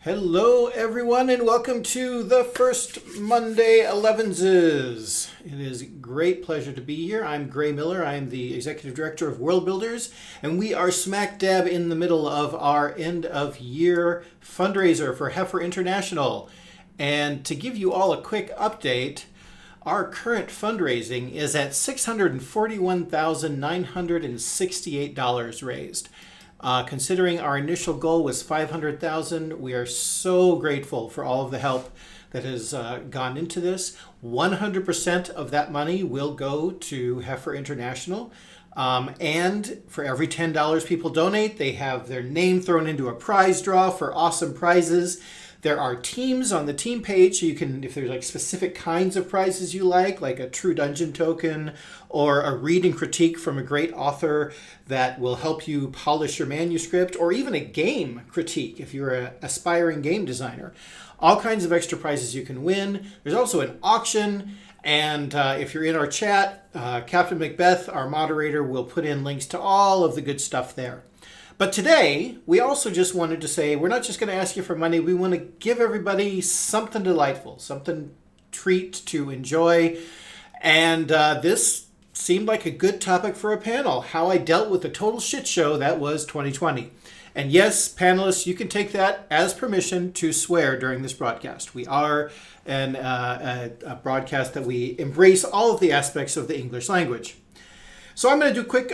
Hello, everyone, and welcome to the first Monday 11s. It is a great pleasure to be here. I'm Gray Miller. I'm the Executive Director of Worldbuilders, and we are smack dab in the middle of our end-of-year fundraiser for Heifer International. And to give you all a quick update, our current fundraising is at $641,968 raised. Considering our initial goal was $500,000, we are so grateful for all of the help that has gone into this. 100% of that money will go to Heifer International. And for every $10 people donate, they have their name thrown into a prize draw for awesome prizes. There are teams on the team page, so you can, if there's like specific kinds of prizes you like a True Dungeon token or a read and critique from a great author that will help you polish your manuscript, or even a game critique if you're an aspiring game designer. All kinds of extra prizes you can win. There's also an auction, and if you're in our chat, Captain Macbeth, our moderator, will put in links to all of the good stuff there. But today, we also just wanted to say, we're not just going to ask you for money. We want to give everybody something delightful, something treat to enjoy. And this seemed like a good topic for a panel, how I dealt with the total shit show that was 2020. And yes, panelists, you can take that as permission to swear during this broadcast. We are a broadcast that we embrace all of the aspects of the English language. So I'm going to do a quick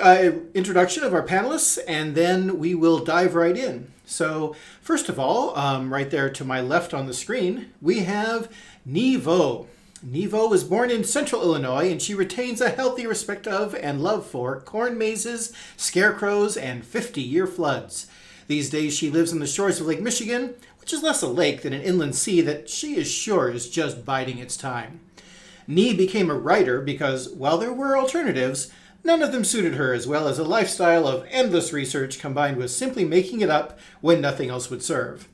introduction of our panelists, and then we will dive right in. So first of all, right there to my left on the screen, we have Nevo. Nevo was born in central Illinois, and she retains a healthy respect of and love for corn mazes, scarecrows, and 50-year floods. These days she lives on the shores of Lake Michigan, which is less a lake than an inland sea that she is sure is just biding its time. Nee became a writer because, while there were alternatives, none of them suited her as well as a lifestyle of endless research combined with simply making it up when nothing else would serve.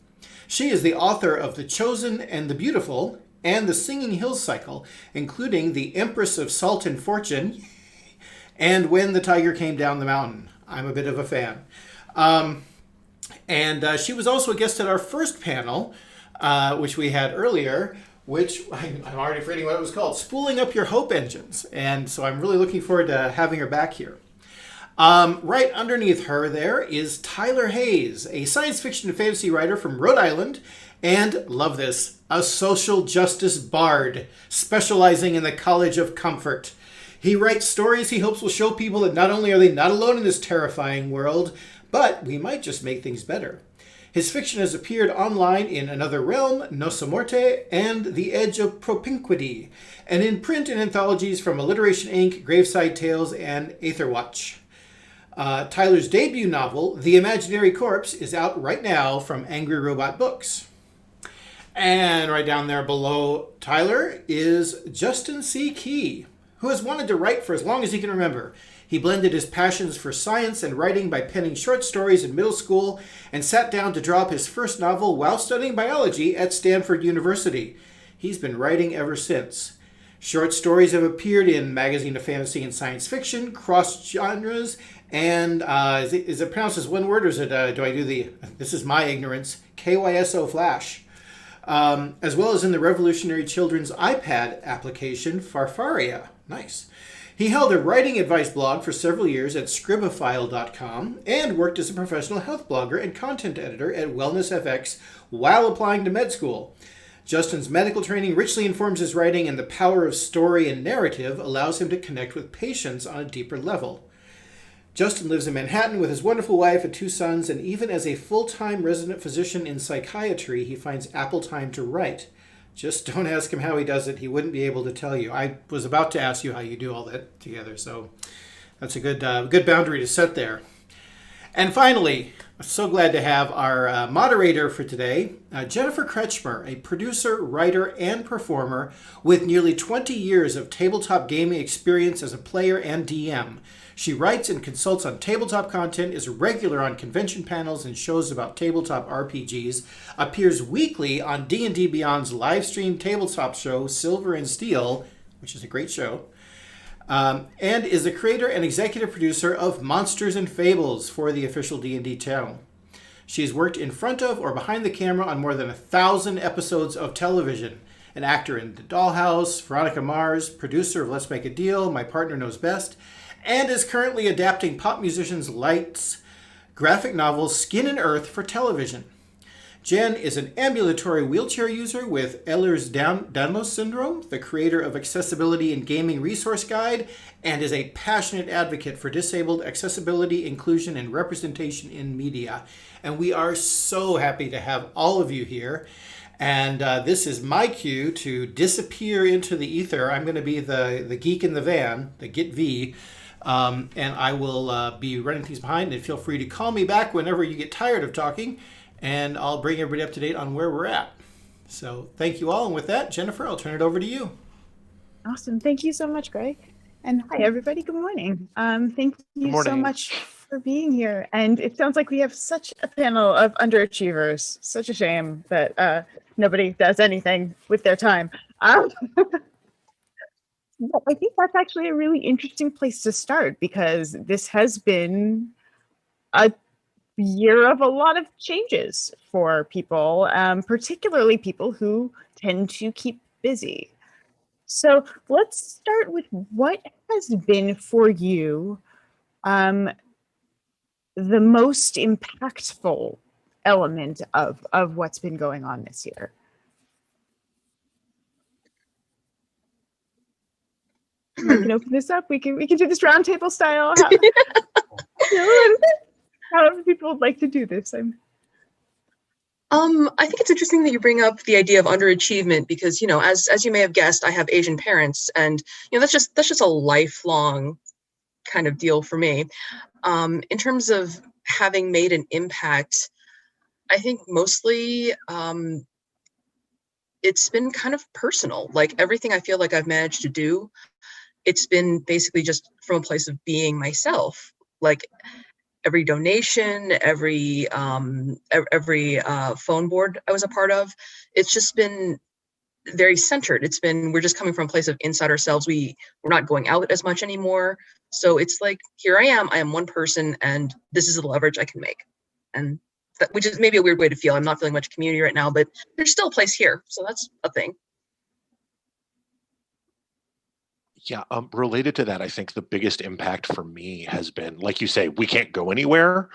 She is the author of The Chosen and the Beautiful and the Singing Hills cycle, including The Empress of Salt and Fortune and When the Tiger Came Down the Mountain. I'm a bit of a fan. And she was also a guest at our first panel, which we had earlier, which I'm already forgetting what it was called, Spooling Up Your Hope Engines. And so I'm really looking forward to having her back here. Right underneath her there is Tyler Hayes, a science fiction and fantasy writer from Rhode Island, and, love this, a social justice bard specializing in the College of Comfort. He writes stories he hopes will show people that not only are they not alone in this terrifying world, but we might just make things better. His fiction has appeared online in Another Realm, Nossa Morte, and The Edge of Propinquity, and in print in anthologies from Alliteration Inc., Graveside Tales, and Aetherwatch. Tyler's debut novel, The Imaginary Corpse, is out right now from Angry Robot Books. And right down there below Tyler is Justin C. Key, who has wanted to write for as long as he can remember. He blended his passions for science and writing by penning short stories in middle school and sat down to draw up his first novel while studying biology at Stanford University. He's been writing ever since. Short stories have appeared in Magazine of Fantasy and Science Fiction, Cross Genres, and is it pronounced as one word, or is it, do I do this is my ignorance, KYSO Flash, as well as in the revolutionary children's iPad application, Farfaria. Nice. He held a writing advice blog for several years at scribophile.com and worked as a professional health blogger and content editor at WellnessFX while applying to med school. Justin's medical training richly informs his writing, and the power of story and narrative allows him to connect with patients on a deeper level. Justin lives in Manhattan with his wonderful wife and two sons, and even as a full-time resident physician in psychiatry, he finds ample time to write. Just don't ask him how he does it. He wouldn't be able to tell you. I was about to ask you how you do all that together, so that's a good boundary to set there. And finally, I'm so glad to have our moderator for today, Jennifer Kretschmer, a producer, writer, and performer with nearly 20 years of tabletop gaming experience as a player and DM. She writes and consults on tabletop content, is regular on convention panels and shows about tabletop RPGs, appears weekly on D&D Beyond's live stream tabletop show, Silver and Steel, which is a great show, and is the creator and executive producer of Monsters and Fables for the official D&D channel. She's worked in front of or behind the camera on more than 1,000 episodes of television. An actor in The Dollhouse, Veronica Mars, producer of Let's Make a Deal, My Partner Knows Best, and is currently adapting pop musicians Light's graphic novel Skin and Earth for television. Jen is an ambulatory wheelchair user with Ehlers-Danlos syndrome, the creator of Accessibility and Gaming Resource Guide, and is a passionate advocate for disabled accessibility, inclusion, and representation in media. And we are so happy to have all of you here. And this is my cue to disappear into the ether. I'm going to be the geek in the van, the Git V, and I will be running things behind. And feel free to call me back whenever you get tired of talking, and I'll bring everybody up to date on where we're at. So thank you all. And with that, Jennifer, I'll turn it over to you. Awesome. Thank you so much, Greg. And hi, everybody. Good morning. Thank you so much for being here. And it sounds like we have such a panel of underachievers. Such a shame that nobody does anything with their time. I think that's actually a really interesting place to start, because this has been a year of a lot of changes for people, particularly people who tend to keep busy. So let's start with what has been for you the most impactful element of what's been going on this year. I can open this up. We can do this roundtable style. However people would like to do this. I think it's interesting that you bring up the idea of underachievement, because, you know, as you may have guessed, I have Asian parents, and, you know, that's just a lifelong kind of deal for me. In terms of having made an impact, I think mostly it's been kind of personal. Like, everything I feel like I've managed to do, it's been basically just from a place of being myself. Like, every donation, every phone board I was a part of, it's just been very centered. It's been, we're just coming from a place of inside ourselves. We're not going out as much anymore. So it's like, here I am one person, and this is the leverage I can make. And that, which is maybe a weird way to feel. I'm not feeling much community right now, but there's still a place here. So that's a thing. Yeah, related to that, I think the biggest impact for me has been, like you say, we can't go anywhere.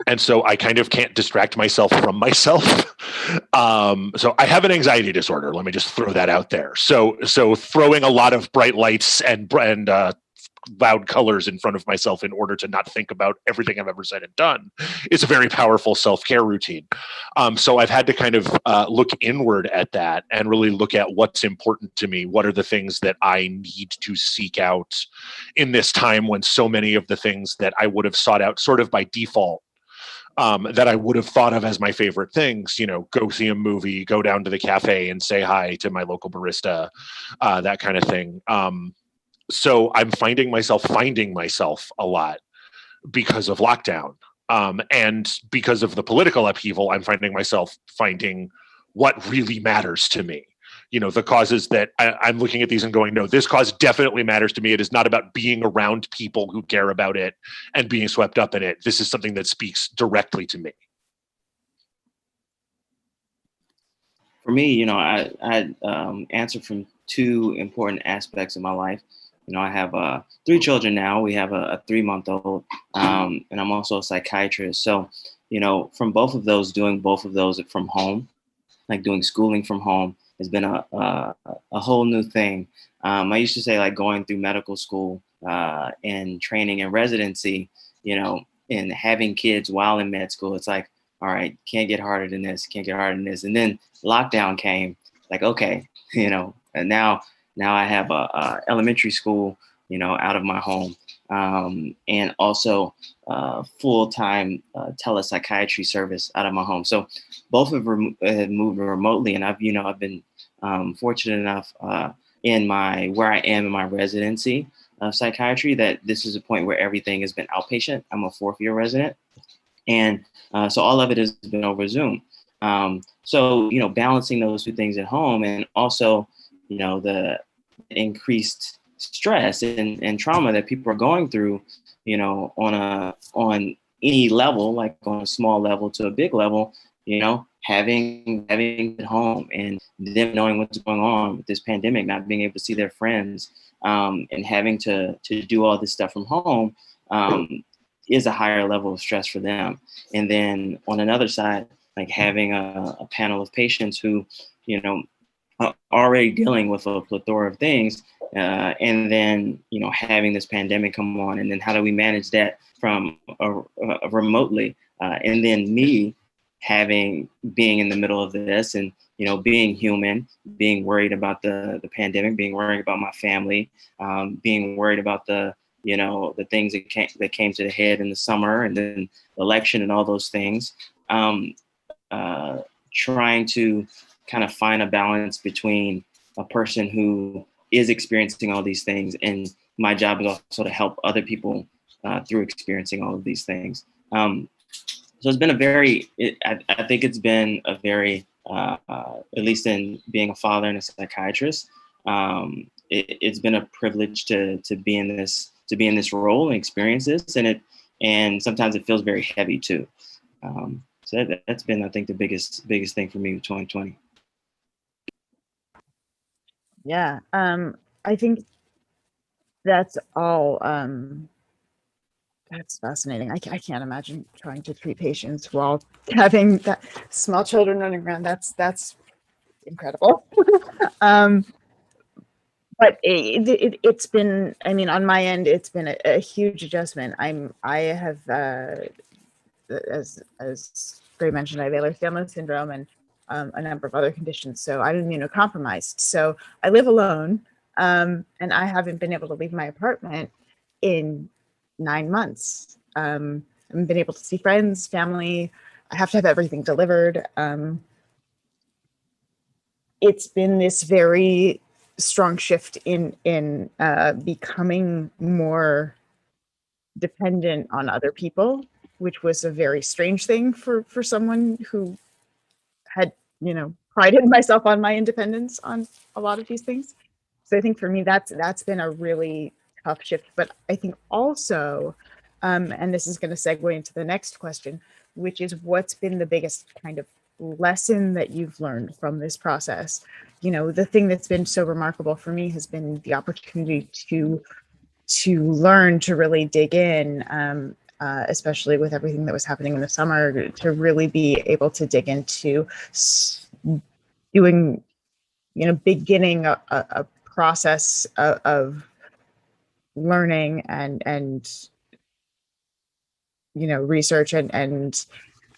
And so I kind of can't distract myself from myself. So I have an anxiety disorder. Let me just throw that out there. So throwing a lot of bright lights and loud colors in front of myself in order to not think about everything I've ever said and done is a very powerful self-care routine. So I've had to kind of look inward at that and really look at what's important to me. What are the things that I need to seek out in this time when so many of the things that I would have sought out sort of by default, that I would have thought of as my favorite things, you know, go see a movie, go down to the cafe and say hi to my local barista, that kind of thing. So I'm finding myself a lot because of lockdown. And because of the political upheaval, I'm finding myself finding what really matters to me. You know, the causes that I'm looking at these and going, no, this cause definitely matters to me. It is not about being around people who care about it and being swept up in it. This is something that speaks directly to me. For me, you know, I answer from two important aspects of my life. You know, I have 3 children now. We have a 3-month-old, and I'm also a psychiatrist. So, you know, from both of those, doing both of those from home, like doing schooling from home, has been a whole new thing. I used to say, like, going through medical school and training and residency, you know, and having kids while in med school, it's like, all right, can't get harder than this, can't get harder than this. And then lockdown came, like, okay, you know, and now I have a elementary school, you know, out of my home, and also full-time telepsychiatry service out of my home. So both have moved remotely, and I've been fortunate enough where I am in my residency of psychiatry that this is a point where everything has been outpatient. I'm a 4th-year resident, and so all of it has been over Zoom. So, you know, balancing those 2 things at home, and also, you know, the increased stress and trauma that people are going through, you know, on any level, like on a small level to a big level, you know, having at home and them knowing what's going on with this pandemic, not being able to see their friends, and having to do all this stuff from home, is a higher level of stress for them. And then on another side, like having a panel of patients who, you know, are already dealing with a plethora of things, and then, you know, having this pandemic come on, and then how do we manage that from remotely, and then me being in the middle of this, and, you know, being human, being worried about the pandemic, being worried about my family, being worried about the things that came to the head in the summer, and then the election and all those things, trying to kind of find a balance between a person who is experiencing all these things, and my job is also to help other people through experiencing all of these things. So it's been I think it's been a very, at least in being a father and a psychiatrist, it's been a privilege to be in this role and experience this, and sometimes it feels very heavy too. So that's been, I think, the biggest thing for me with 2020. Yeah, I think that's all. That's fascinating. I can't imagine trying to treat patients while having that small children running around. That's incredible. But it's been, I mean, on my end, it's been a huge adjustment. I have, as Gray mentioned, I have Ehlers-Danlos syndrome and a number of other conditions. So I'm immunocompromised. So I live alone, and I haven't been able to leave my apartment in 9 months. I haven't been able to see friends, family. I have to have everything delivered. It's been this very strong shift in becoming more dependent on other people, which was a very strange thing for someone who had, prided myself on my independence on a lot of these things. So I think for me, that's been a really tough shift. But I think also, and this is going to segue into the next question, which is what's been the biggest kind of lesson that you've learned from this process? The thing that's been so remarkable for me has been the opportunity to learn to really dig in, especially with everything that was happening in the summer, to really be able to dig into doing, beginning a process of learning and research and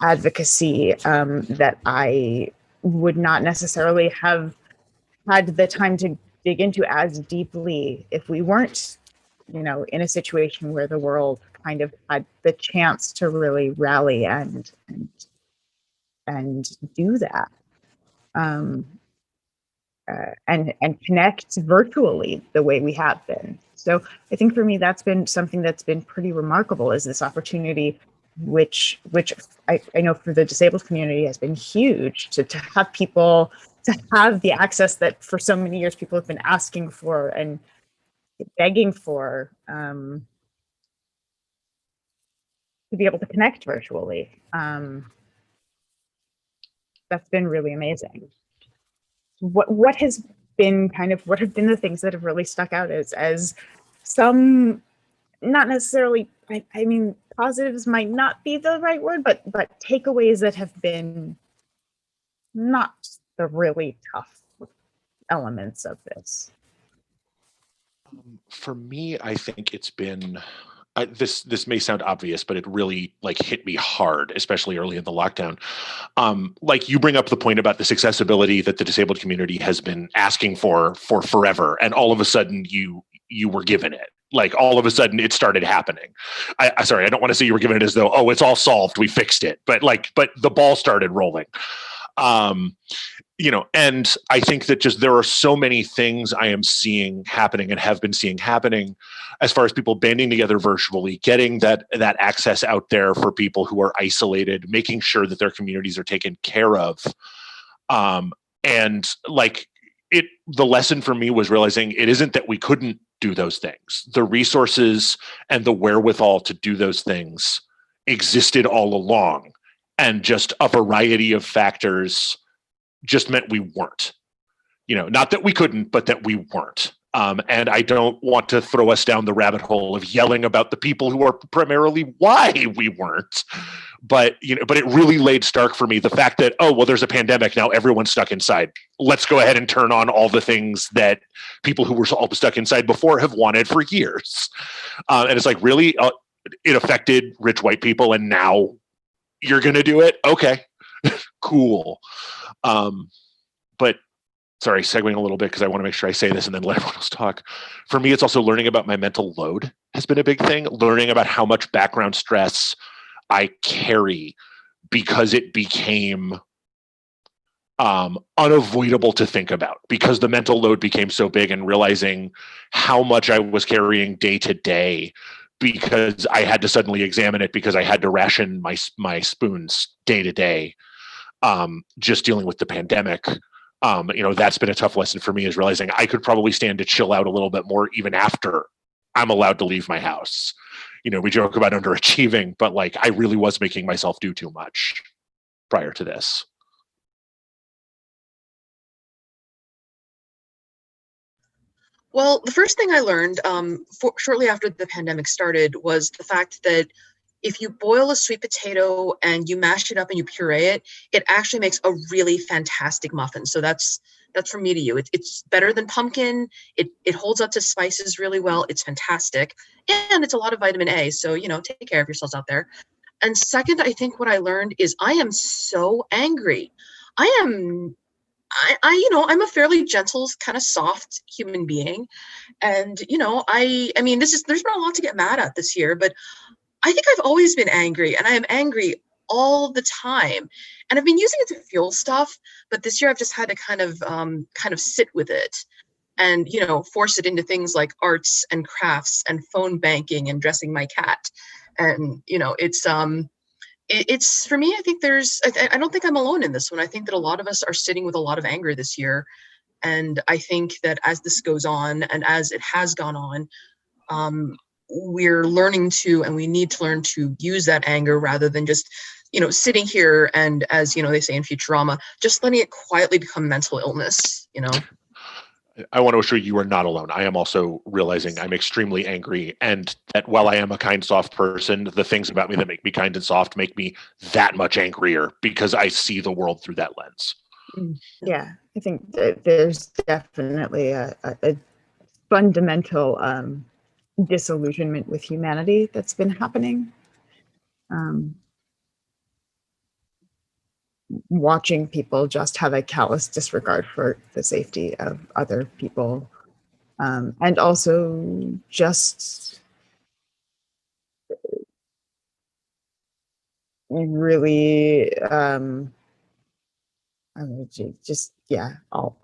advocacy that I would not necessarily have had the time to dig into as deeply if we weren't, in a situation where the world kind of had the chance to really rally and do that. And connect virtually the way we have been. So I think for me, that's been something that's been pretty remarkable, is this opportunity, which I know for the disabled community has been huge, to have people, to have the access that for so many years people have been asking for and begging for, to be able to connect virtually. That's been really amazing. What has been what have been the things that have really stuck out as some, not necessarily, I mean, positives might not be the right word, but takeaways that have been not the really tough elements of this? For me, I think it's been, this may sound obvious, but it really hit me hard, especially early in the lockdown. Like you bring up the point about this accessibility that the disabled community has been asking for forever, and all of a sudden you were given it. Like all of a sudden it started happening. Sorry, I don't want to say you were given it as though, oh, it's all solved, we fixed it, but the ball started rolling. And I think that just there are so many things I am seeing happening and have been seeing happening as far as people banding together virtually, getting that access out there for people who are isolated, making sure that their communities are taken care of. The lesson for me was realizing it isn't that we couldn't do those things. The resources and the wherewithal to do those things existed all along, and just a variety of factors just meant we weren't. Not that we couldn't, but that we weren't. And I don't want to throw us down the rabbit hole of yelling about the people who are primarily why we weren't. But it really laid stark for me the fact that, oh, well, there's a pandemic now, everyone's stuck inside. Let's go ahead and turn on all the things that people who were all stuck inside before have wanted for years. And it's like, really, it affected rich white people, and now you're going to do it? Okay, cool. But sorry, segueing a little bit because I want to make sure I say this and then let everyone else talk. For me, it's also learning about my mental load has been a big thing. Learning about how much background stress I carry because it became unavoidable to think about, because the mental load became so big, and realizing how much I was carrying day to day because I had to suddenly examine it because I had to ration my spoons day to day. Just dealing with the pandemic. That's been a tough lesson for me, is realizing I could probably stand to chill out a little bit more even after I'm allowed to leave my house. We joke about underachieving, but like, I really was making myself do too much prior to this. Well, the first thing I learned shortly after the pandemic started was the fact that if you boil a sweet potato and you mash it up and you puree it, it actually makes a really fantastic muffin. So that's from me to you. It's better than pumpkin. It holds up to spices really well. It's fantastic. And it's a lot of vitamin A. So, take care of yourselves out there. And second, I think what I learned is I am so angry. I'm a fairly gentle, kind of soft human being. And, there's been a lot to get mad at this year, but I think I've always been angry, and I am angry all the time. And I've been using it to fuel stuff, but this year I've just had to kind of sit with it and, force it into things like arts and crafts and phone banking and dressing my cat. And, it's for me, I think I don't think I'm alone in this one. I think that a lot of us are sitting with a lot of anger this year. And I think that as this goes on, and as it has gone on, we're learning to, and we need to learn to use that anger rather than just, sitting here and, as they say in Futurama, just letting it quietly become mental illness. I want to assure you are not alone. I am also realizing I'm extremely angry, and that while I am a kind, soft person, the things about me that make me kind and soft make me that much angrier because I see the world through that lens. Yeah, I think that there's definitely a fundamental disillusionment with humanity that's been happening. Watching people just have a callous disregard for the safety of other people, and also just really all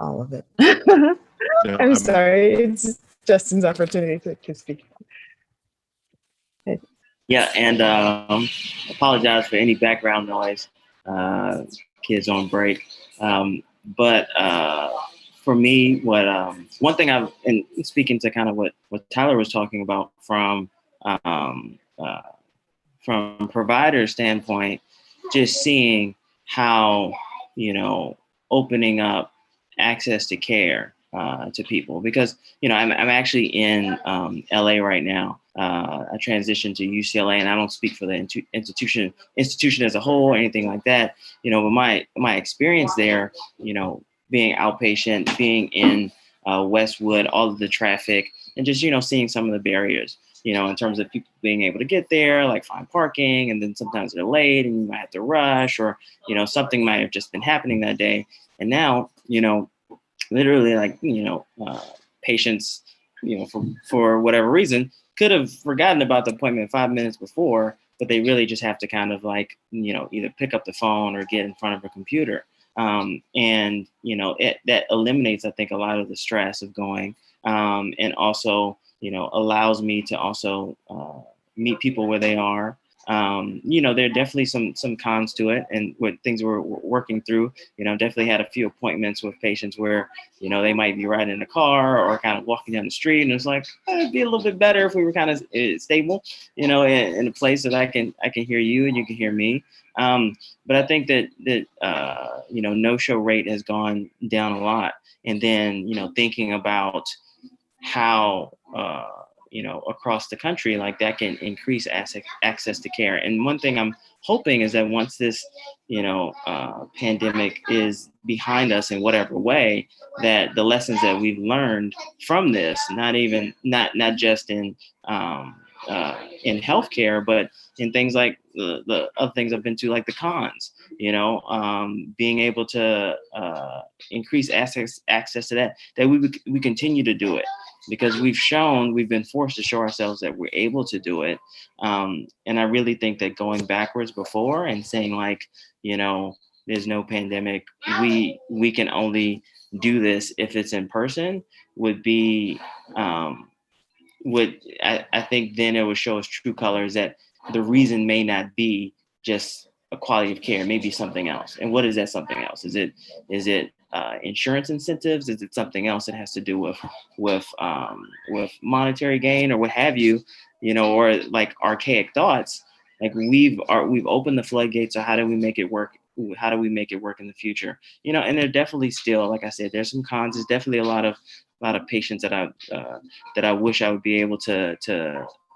of it. No, I'm sorry, it's Justin's opportunity to speak. Yeah, and apologize for any background noise. Kids on break. But for me, one thing and speaking to kind of what Tyler was talking about from provider standpoint, just seeing how, opening up access to care to people, because, I'm actually in LA right now. I transitioned to UCLA, and I don't speak for the institution as a whole or anything like that, but my experience there, being outpatient, being in Westwood, all of the traffic, and just, seeing some of the barriers, in terms of people being able to get there, like find parking, and then sometimes they're late and you might have to rush, or, something might have just been happening that day. And now, literally, like, patients, for whatever reason, could have forgotten about the appointment 5 minutes before, but they really just have to kind of like, either pick up the phone or get in front of a computer. And, that eliminates, I think, a lot of the stress of going, and also, allows me to also meet people where they are, There are definitely some cons to it, and what things we're working through. Definitely had a few appointments with patients where they might be riding in a car or kind of walking down the street, and it's like it'd be a little bit better if we were kind of stable, in a place that I can hear you and you can hear me. But I think that no-show rate has gone down a lot, and then thinking about how across the country, like that can increase access to care. And one thing I'm hoping is that once this pandemic is behind us in whatever way, that the lessons that we've learned from this, not just in healthcare, but in things like the other things I've been to, like the cons, being able to increase access to that we continue to do it, because we've been forced to show ourselves that we're able to do it. And I really think that going backwards before and saying like, there's no pandemic, we can only do this if it's in person would be, I think then it would show us true colors, that the reason may not be just a quality of care, maybe something else. And what is that something else? Is it insurance incentives? Is it something else that has to do with monetary gain or what have you, or like archaic thoughts? Like we've opened the floodgates. So how do we make it work? How do we make it work in the future? And there definitely still, like I said, there's some cons. There's definitely a lot of patients that I wish I would be able to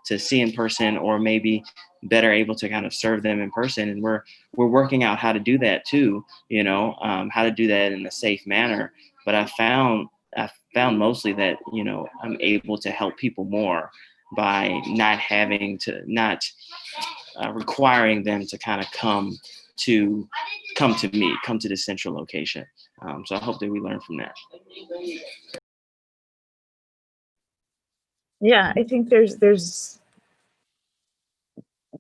see in person, or maybe better able to kind of serve them in person. And we're working out how to do that too, how to do that in a safe manner. But I found mostly that, I'm able to help people more by not requiring them to kind of come to me, come to the central location. So I hope that we learn from that. Yeah, I think there's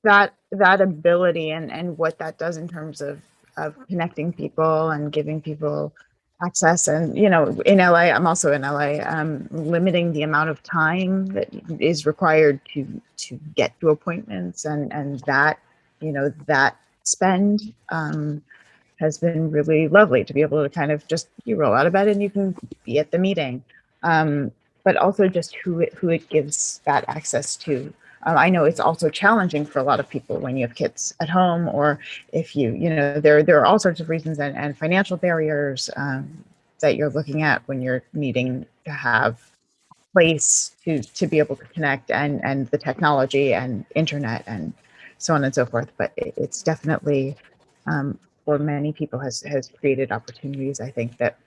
that ability and what that does in terms of connecting people and giving people access. And in LA, I'm also in LA, limiting the amount of time that is required to get to appointments, and that that spend has been really lovely to be able to kind of just, you roll out of bed and you can be at the meeting, but also just who it gives that access to. I know it's also challenging for a lot of people when you have kids at home, or if there are all sorts of reasons and financial barriers that you're looking at when you're needing to have a place to be able to connect, and the technology and internet and so on and so forth. But it's definitely for many people has created opportunities, I think, that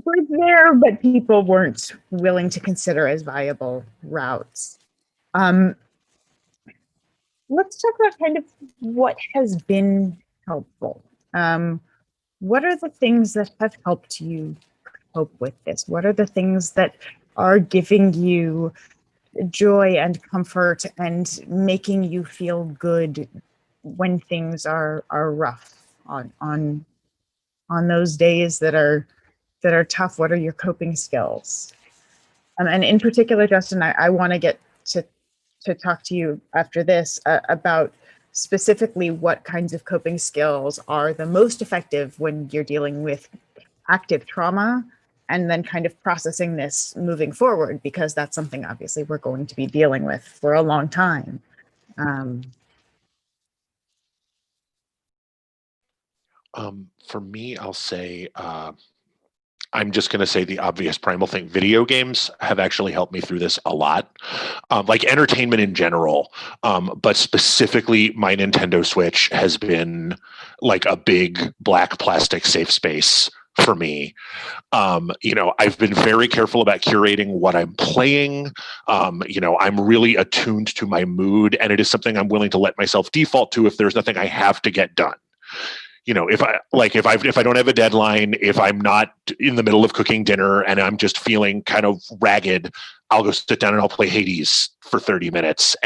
were there, but people weren't willing to consider as viable routes. Let's talk about kind of what has been helpful. What are the things that have helped you cope with this? What are the things that are giving you joy and comfort and making you feel good when things are rough on those days that are tough? What are your coping skills? And in particular, Justin, I want to get to talk to you after this about specifically what kinds of coping skills are the most effective when you're dealing with active trauma, and then kind of processing this moving forward, because that's something obviously we're going to be dealing with for a long time. For me, I'll say, I'm just going to say the obvious primal thing. Video games have actually helped me through this a lot, like entertainment in general. But specifically, my Nintendo Switch has been like a big black plastic safe space for me. I've been very careful about curating what I'm playing. I'm really attuned to my mood, and it is something I'm willing to let myself default to if there's nothing I have to get done. If I don't have a deadline, if I'm not in the middle of cooking dinner and I'm just feeling kind of ragged, I'll go sit down and I'll play Hades for 30 minutes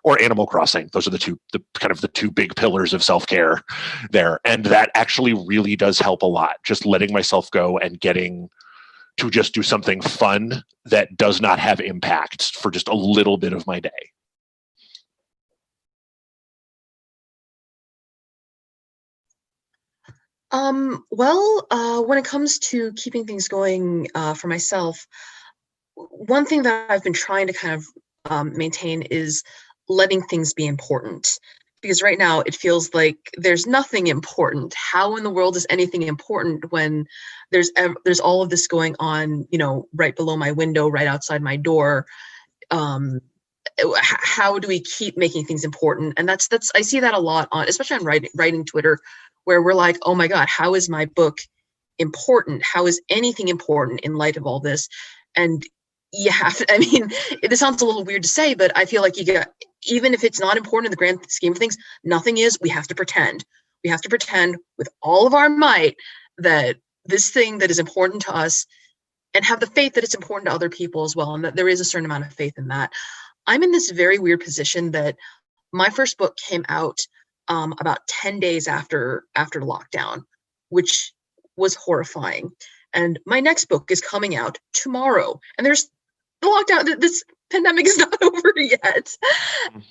or Animal Crossing. Those are the two big pillars of self-care there. And that actually really does help a lot. Just letting myself go and getting to just do something fun that does not have impact for just a little bit of my day. When it comes to keeping things going for myself, one thing that I've been trying to kind of maintain is letting things be important. Because right now it feels like there's nothing important. How in the world is anything important when there's all of this going on, right below my window, right outside my door? How do we keep making things important? And that's I see that a lot on, especially on writing Twitter, where we're like, oh my God, how is my book important? How is anything important in light of all this? And you have to, I mean, this sounds a little weird to say, but I feel like even if it's not important in the grand scheme of things, nothing is. We have to pretend. We have to pretend with all of our might that this thing that is important to us, and have the faith that it's important to other people as well, and that there is a certain amount of faith in that. I'm in this very weird position that my first book came out about 10 days after lockdown, which was horrifying. And my next book is coming out tomorrow. And there's the lockdown, this pandemic is not over yet.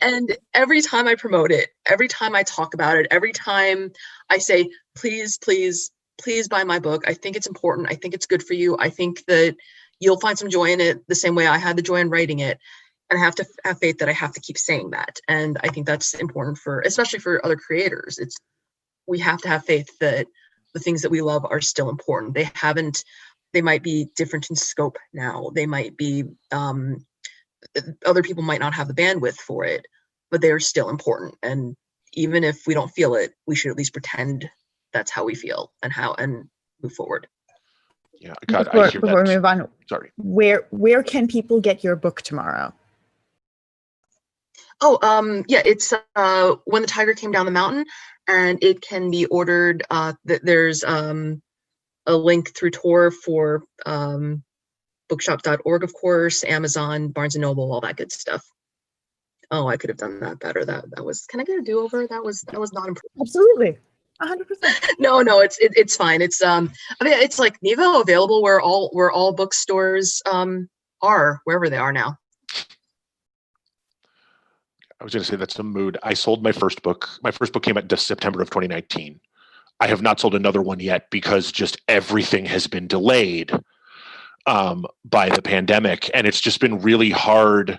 And every time I promote it, every time I talk about it, every time I say, please, please, please buy my book. I think it's important. I think it's good for you. I think that you'll find some joy in it the same way I had the joy in writing it. And I have to have faith that I have to keep saying that. And I think that's important especially for other creators. We have to have faith that the things that we love are still important. They might be different in scope now. They might be, other people might not have the bandwidth for it, but they are still important. And even if we don't feel it, we should at least pretend that's how we feel and move forward. Yeah, God, before we move on, sorry. Where can people get your book tomorrow? Yeah, it's When the Tiger Came Down the Mountain, and it can be ordered. There's a link through Tor for bookshop.org, of course, Amazon, Barnes & Noble, all that good stuff. Oh, I could have done that better. That was. Can I get a do-over? That was not impressive. Absolutely, 100%. No, it's fine. It's I mean, it's like Nevo available where all bookstores are, wherever they are now. I was going to say that's the mood. I sold my first book. My first book came out in September of 2019. I have not sold another one yet because just everything has been delayed by the pandemic. And it's just been really hard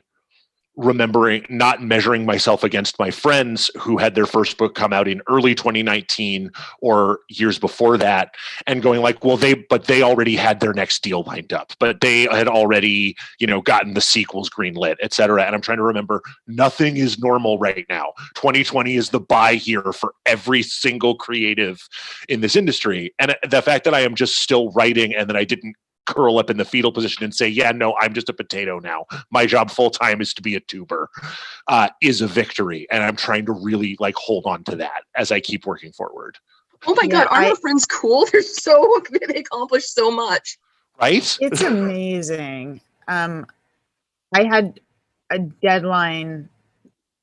not measuring myself against my friends who had their first book come out in early 2019 or years before that, and going like, well, they already had their next deal lined up, but they had already, gotten the sequels greenlit, et cetera. And I'm trying to remember, nothing is normal right now. 2020 is the buy year for every single creative in this industry. And the fact that I am just still writing and that I didn't curl up in the fetal position and say, yeah, no, I'm just a potato now. My job full time is to be a tuber, is a victory. And I'm trying to really hold on to that as I keep working forward. Oh my God, aren't our friends cool? They accomplish so much. Right? It's amazing. I had a deadline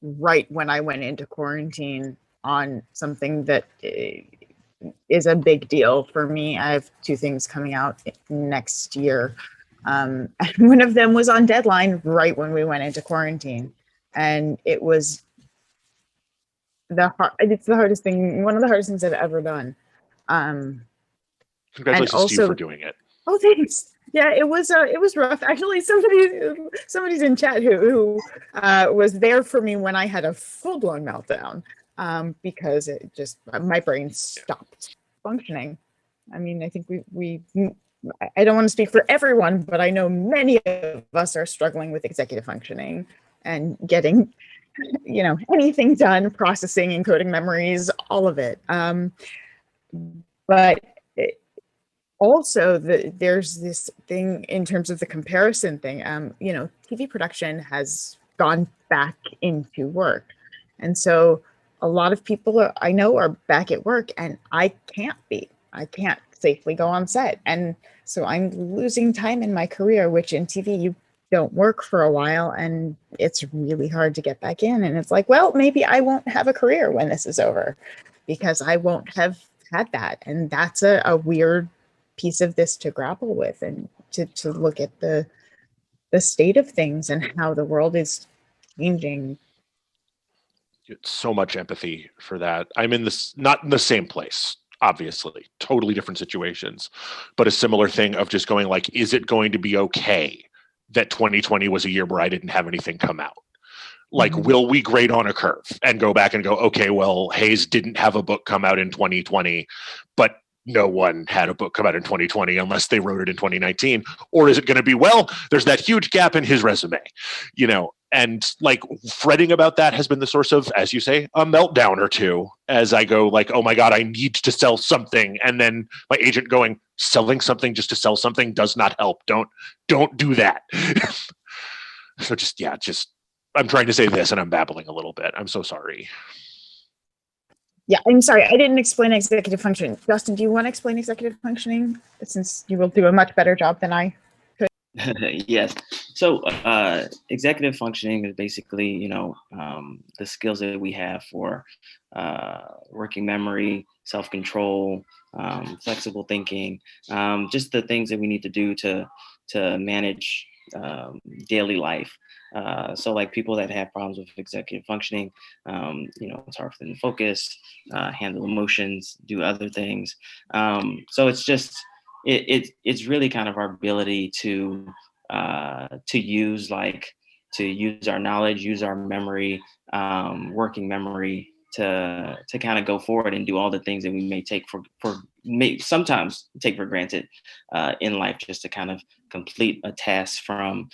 right when I went into quarantine on something that is a big deal for me. I have 2 things coming out next year. And one of them was on deadline right when we went into quarantine. And it was it's the hardest thing, one of the hardest things I've ever done. Congratulations to you for doing it. Oh, thanks. Yeah, it was rough. Actually, somebody's in chat who was there for me when I had a full-blown meltdown. Because it just, my brain stopped functioning. I mean, I think I don't want to speak for everyone, but I know many of us are struggling with executive functioning and getting, anything done, processing, encoding memories, all of it. But also there's this thing in terms of the comparison thing. TV production has gone back into work. And so a lot of people I know are back at work, and I can't safely go on set. And so I'm losing time in my career, which in TV, you don't work for a while and it's really hard to get back in. And it's like, well, maybe I won't have a career when this is over because I won't have had that. And that's a weird piece of this to grapple with, and to look at the state of things and how the world is changing. So much empathy for that. I'm not in the same place. obviously, totally different situations, but a similar thing of just going like, is it going to be okay that 2020 was a year where I didn't have anything come out? Like, will we grade on a curve and go back and go, okay, well, Hayes didn't have a book come out in 2020, but no one had a book come out in 2020 unless they wrote it in 2019? Or is it going to be, well, there's that huge gap in his resume, and like fretting about that has been the source of, as you say, a meltdown or two as I go like, oh my God, I need to sell something. And then my agent going, selling something just to sell something does not help. Don't do that. So just I'm trying to say this and I'm babbling a little bit. I'm so sorry. Yeah, I'm sorry. I didn't explain executive functioning. Justin, do you want to explain executive functioning? Since you will do a much better job than I could. Yes. So executive functioning is basically, the skills that we have for working memory, self-control, flexible thinking, just the things that we need to do to manage daily life. So like people that have problems with executive functioning, it's hard for them to focus, handle emotions, do other things. So it's just, it's really kind of our ability to use our knowledge, use our memory, working memory to kind of go forward and do all the things that we may sometimes take for granted in life, just to kind of complete a task from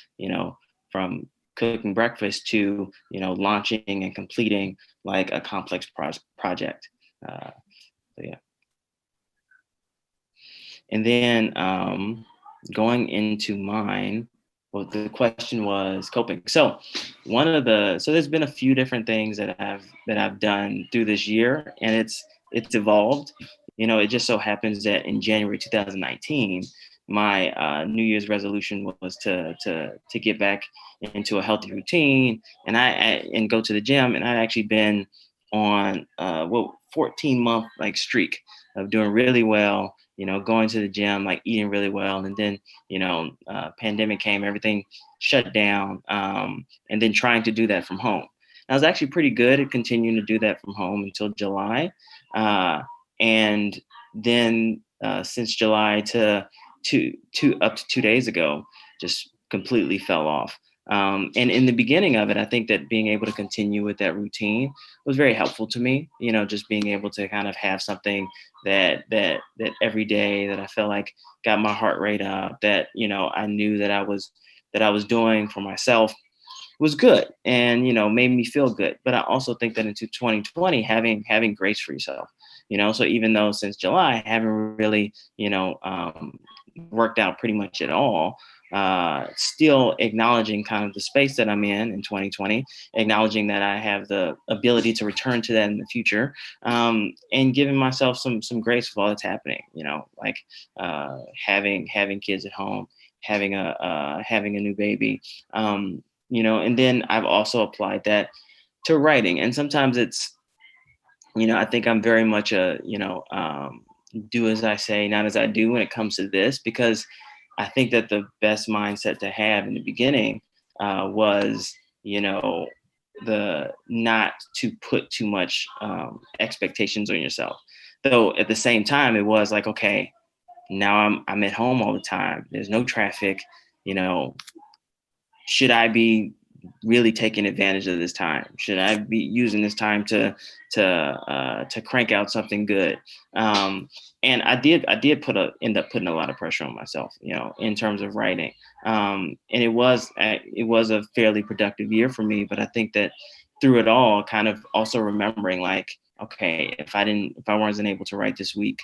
cooking breakfast to launching and completing like a complex project. So yeah. And then going into mine, well, the question was coping. So there's been a few different things that I've done through this year, and it's evolved. It just so happens that in January 2019, my New Year's resolution was to get back into a healthy routine and go to the gym. And I'd actually been on 14-month like streak of doing really well, going to the gym, like eating really well. And then, pandemic came, everything shut down. And then trying to do that from home. I was actually pretty good at continuing to do that from home until July. And then since July to up to 2 days ago, just completely fell off. And in the beginning of it, I think that being able to continue with that routine was very helpful to me. Just being able to kind of have something that every day that I felt like got my heart rate up, that I knew that I was doing for myself was good and made me feel good. But I also think that into 2020, having grace for yourself. So even though since July I haven't really worked out pretty much at all, still acknowledging kind of the space that I'm in 2020, acknowledging that I have the ability to return to that in the future, and giving myself some grace for all that's happening, like having kids at home, having a new baby, and then I've also applied that to writing. And sometimes it's, I think I'm very much do as I say, not as I do when it comes to this, because I think that the best mindset to have in the beginning was, the not to put too much expectations on yourself. Though at the same time, it was like, okay, now I'm at home all the time. There's no traffic, should I be really taking advantage of this time? Should I be using this time to crank out something good? And I did end up putting a lot of pressure on myself, in terms of writing. And it was a fairly productive year for me, but I think that through it all, kind of also remembering like, okay, if I wasn't able to write this week,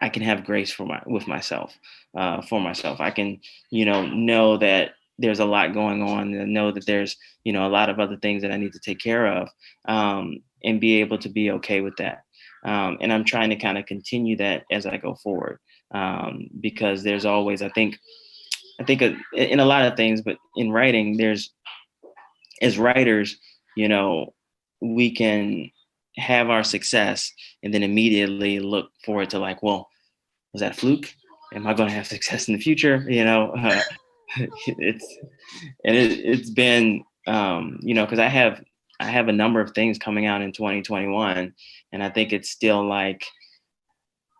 I can have grace with myself, for myself. I can, know that there's a lot going on, and know that there's, a lot of other things that I need to take care of, and be able to be okay with that. And I'm trying to kind of continue that as I go forward, because there's always, I think in a lot of things, but in writing, as writers, we can have our success and then immediately look forward to like, well, was that a fluke? Am I going to have success in the future? It's been, because I have I have a number of things coming out in 2021, and I think it's still like,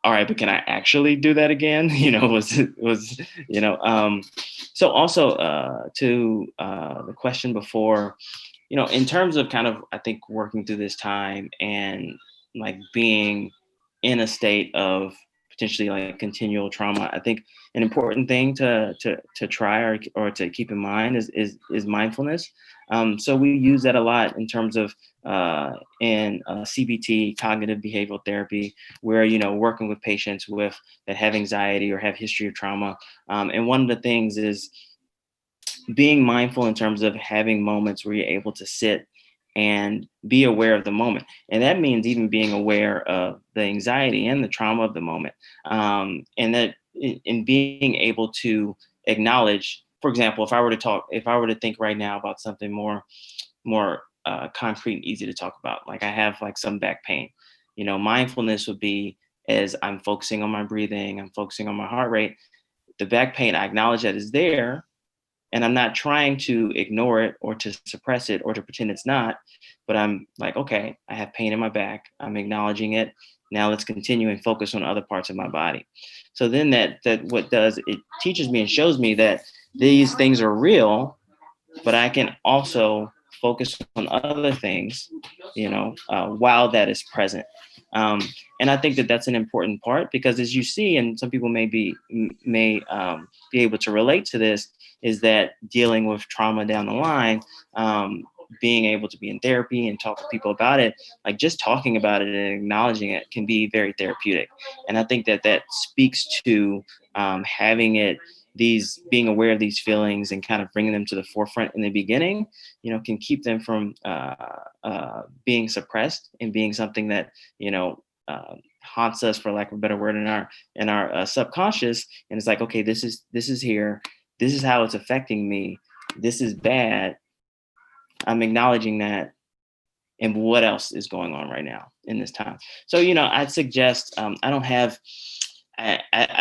all right, but can I actually do that again? So also to the question before, in terms of kind of, I think, working through this time and like being in a state of potentially like continual trauma, I think an important thing to try or to keep in mind is mindfulness. So we use that a lot in terms of in CBT, cognitive behavioral therapy, where working with patients that have anxiety or have history of trauma. And one of the things is being mindful in terms of having moments where you're able to sit and be aware of the moment. And that means even being aware of the anxiety and the trauma of the moment. And that in being able to acknowledge, for example, if I were to think right now about something more concrete and easy to talk about, like I have like some back pain, mindfulness would be, as I'm focusing on my breathing, I'm focusing on my heart rate, the back pain, I acknowledge that is there. And I'm not trying to ignore it or to suppress it or to pretend it's not, but I'm like, okay, I have pain in my back. I'm acknowledging it. Now let's continue and focus on other parts of my body. So then that what does, it teaches me and shows me that these things are real, but I can also focus on other things, while that is present. And I think that that's an important part, because as you see, and some people may be able to relate to this, is that dealing with trauma down the line, being able to be in therapy and talk to people about it, like just talking about it and acknowledging it can be very therapeutic. And I think that speaks to being aware of these feelings and kind of bringing them to the forefront in the beginning, can keep them from being suppressed and being something that, haunts us, for lack of a better word, in our subconscious. And it's like, okay, this is here. This is how it's affecting me. This is bad. I'm acknowledging that. And what else is going on right now in this time? So, I'd suggest, I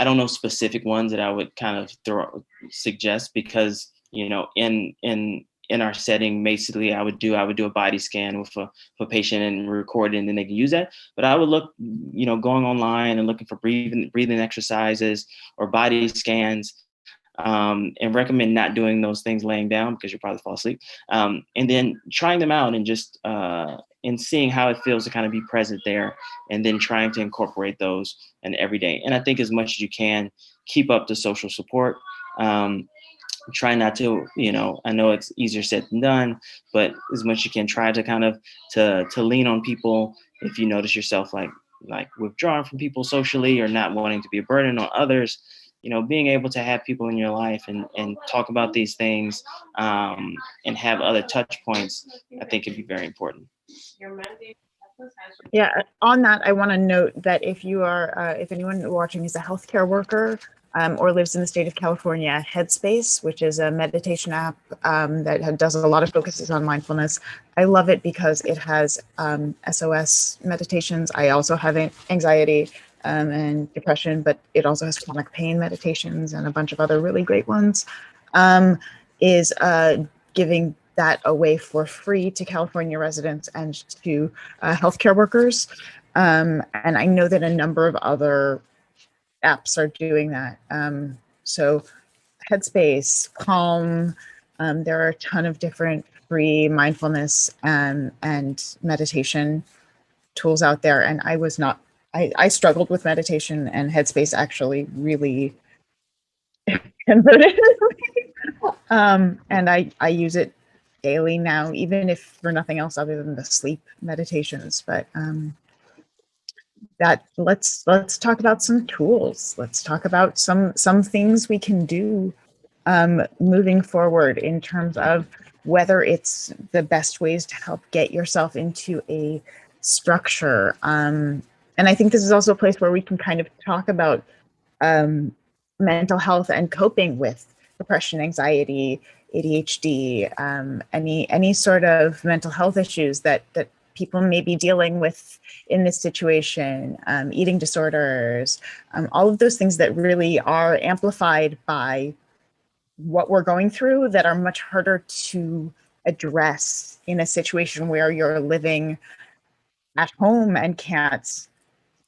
don't know specific ones that I would kind of suggest, because, in our setting, basically I would do a body scan with a patient and record it, and then they can use that. But I would look, going online and looking for breathing exercises or body scans, and recommend not doing those things laying down, because you'll probably fall asleep. And then trying them out and just and seeing how it feels to kind of be present there, and then trying to incorporate those in every day. And I think as much as you can, keep up the social support. Try not to, I know it's easier said than done, but as much as you can, try to kind of to lean on people if you notice yourself like withdrawing from people socially or not wanting to be a burden on others. Being able to have people in your life and talk about these things, and have other touch points, I think could be very important. Yeah, on that, I want to note that if anyone watching is a healthcare worker, or lives in the state of California, Headspace, which is a meditation app that does a lot of focuses on mindfulness. I love it because it has SOS meditations. I also have anxiety and depression, but it also has chronic pain meditations and a bunch of other really great ones. Is giving that away for free to California residents and to healthcare workers. And I know that a number of other apps are doing that. So Headspace, Calm, there are a ton of different free mindfulness and meditation tools out there. And I struggled with meditation, and Headspace actually really converted me. And I use it daily now, even if for nothing else other than the sleep meditations. But let's talk about some tools. Let's talk about some things we can do moving forward in terms of whether it's the best ways to help get yourself into a structure. And I think this is also a place where we can kind of talk about mental health and coping with depression, anxiety, ADHD, any sort of mental health issues that people may be dealing with in this situation, eating disorders, all of those things that really are amplified by what we're going through, that are much harder to address in a situation where you're living at home and can't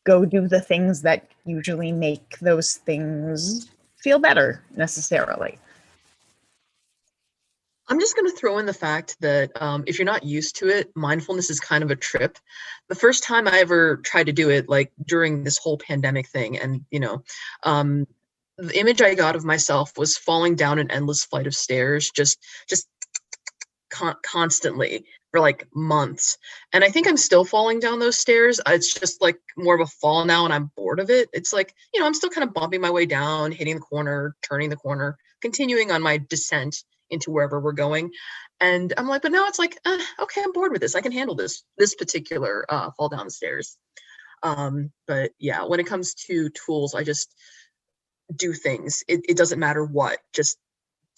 go do the things that usually make those things feel better necessarily? I'm just going to throw in the fact that if you're not used to it, mindfulness is kind of a trip. The first time I ever tried to do it, like during this whole pandemic thing, and the image I got of myself was falling down an endless flight of stairs, just constantly for like months. And I think I'm still falling down those stairs. It's just like more of a fall now, and I'm bored of it. It's like, I'm still kind of bumping my way down, hitting the corner, turning the corner, continuing on my descent into wherever we're going. And I'm like, but now it's like, okay, I'm bored with this. I can handle this particular fall down the stairs. But yeah, when it comes to tools, I just do things. It doesn't matter what, just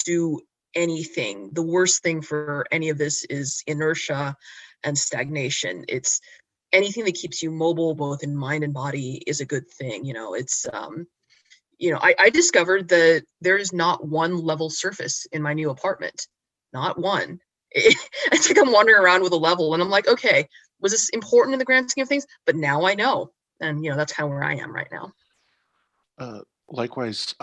do anything. The worst thing for any of this is inertia and stagnation. It's anything that keeps you mobile, both in mind and body, is a good thing. I discovered that there is not one level surface in my new apartment. Not one. I think I'm wandering around with a level, and I'm like, okay, was this important in the grand scheme of things? But now I know. And, that's kind of where I am right now. Likewise,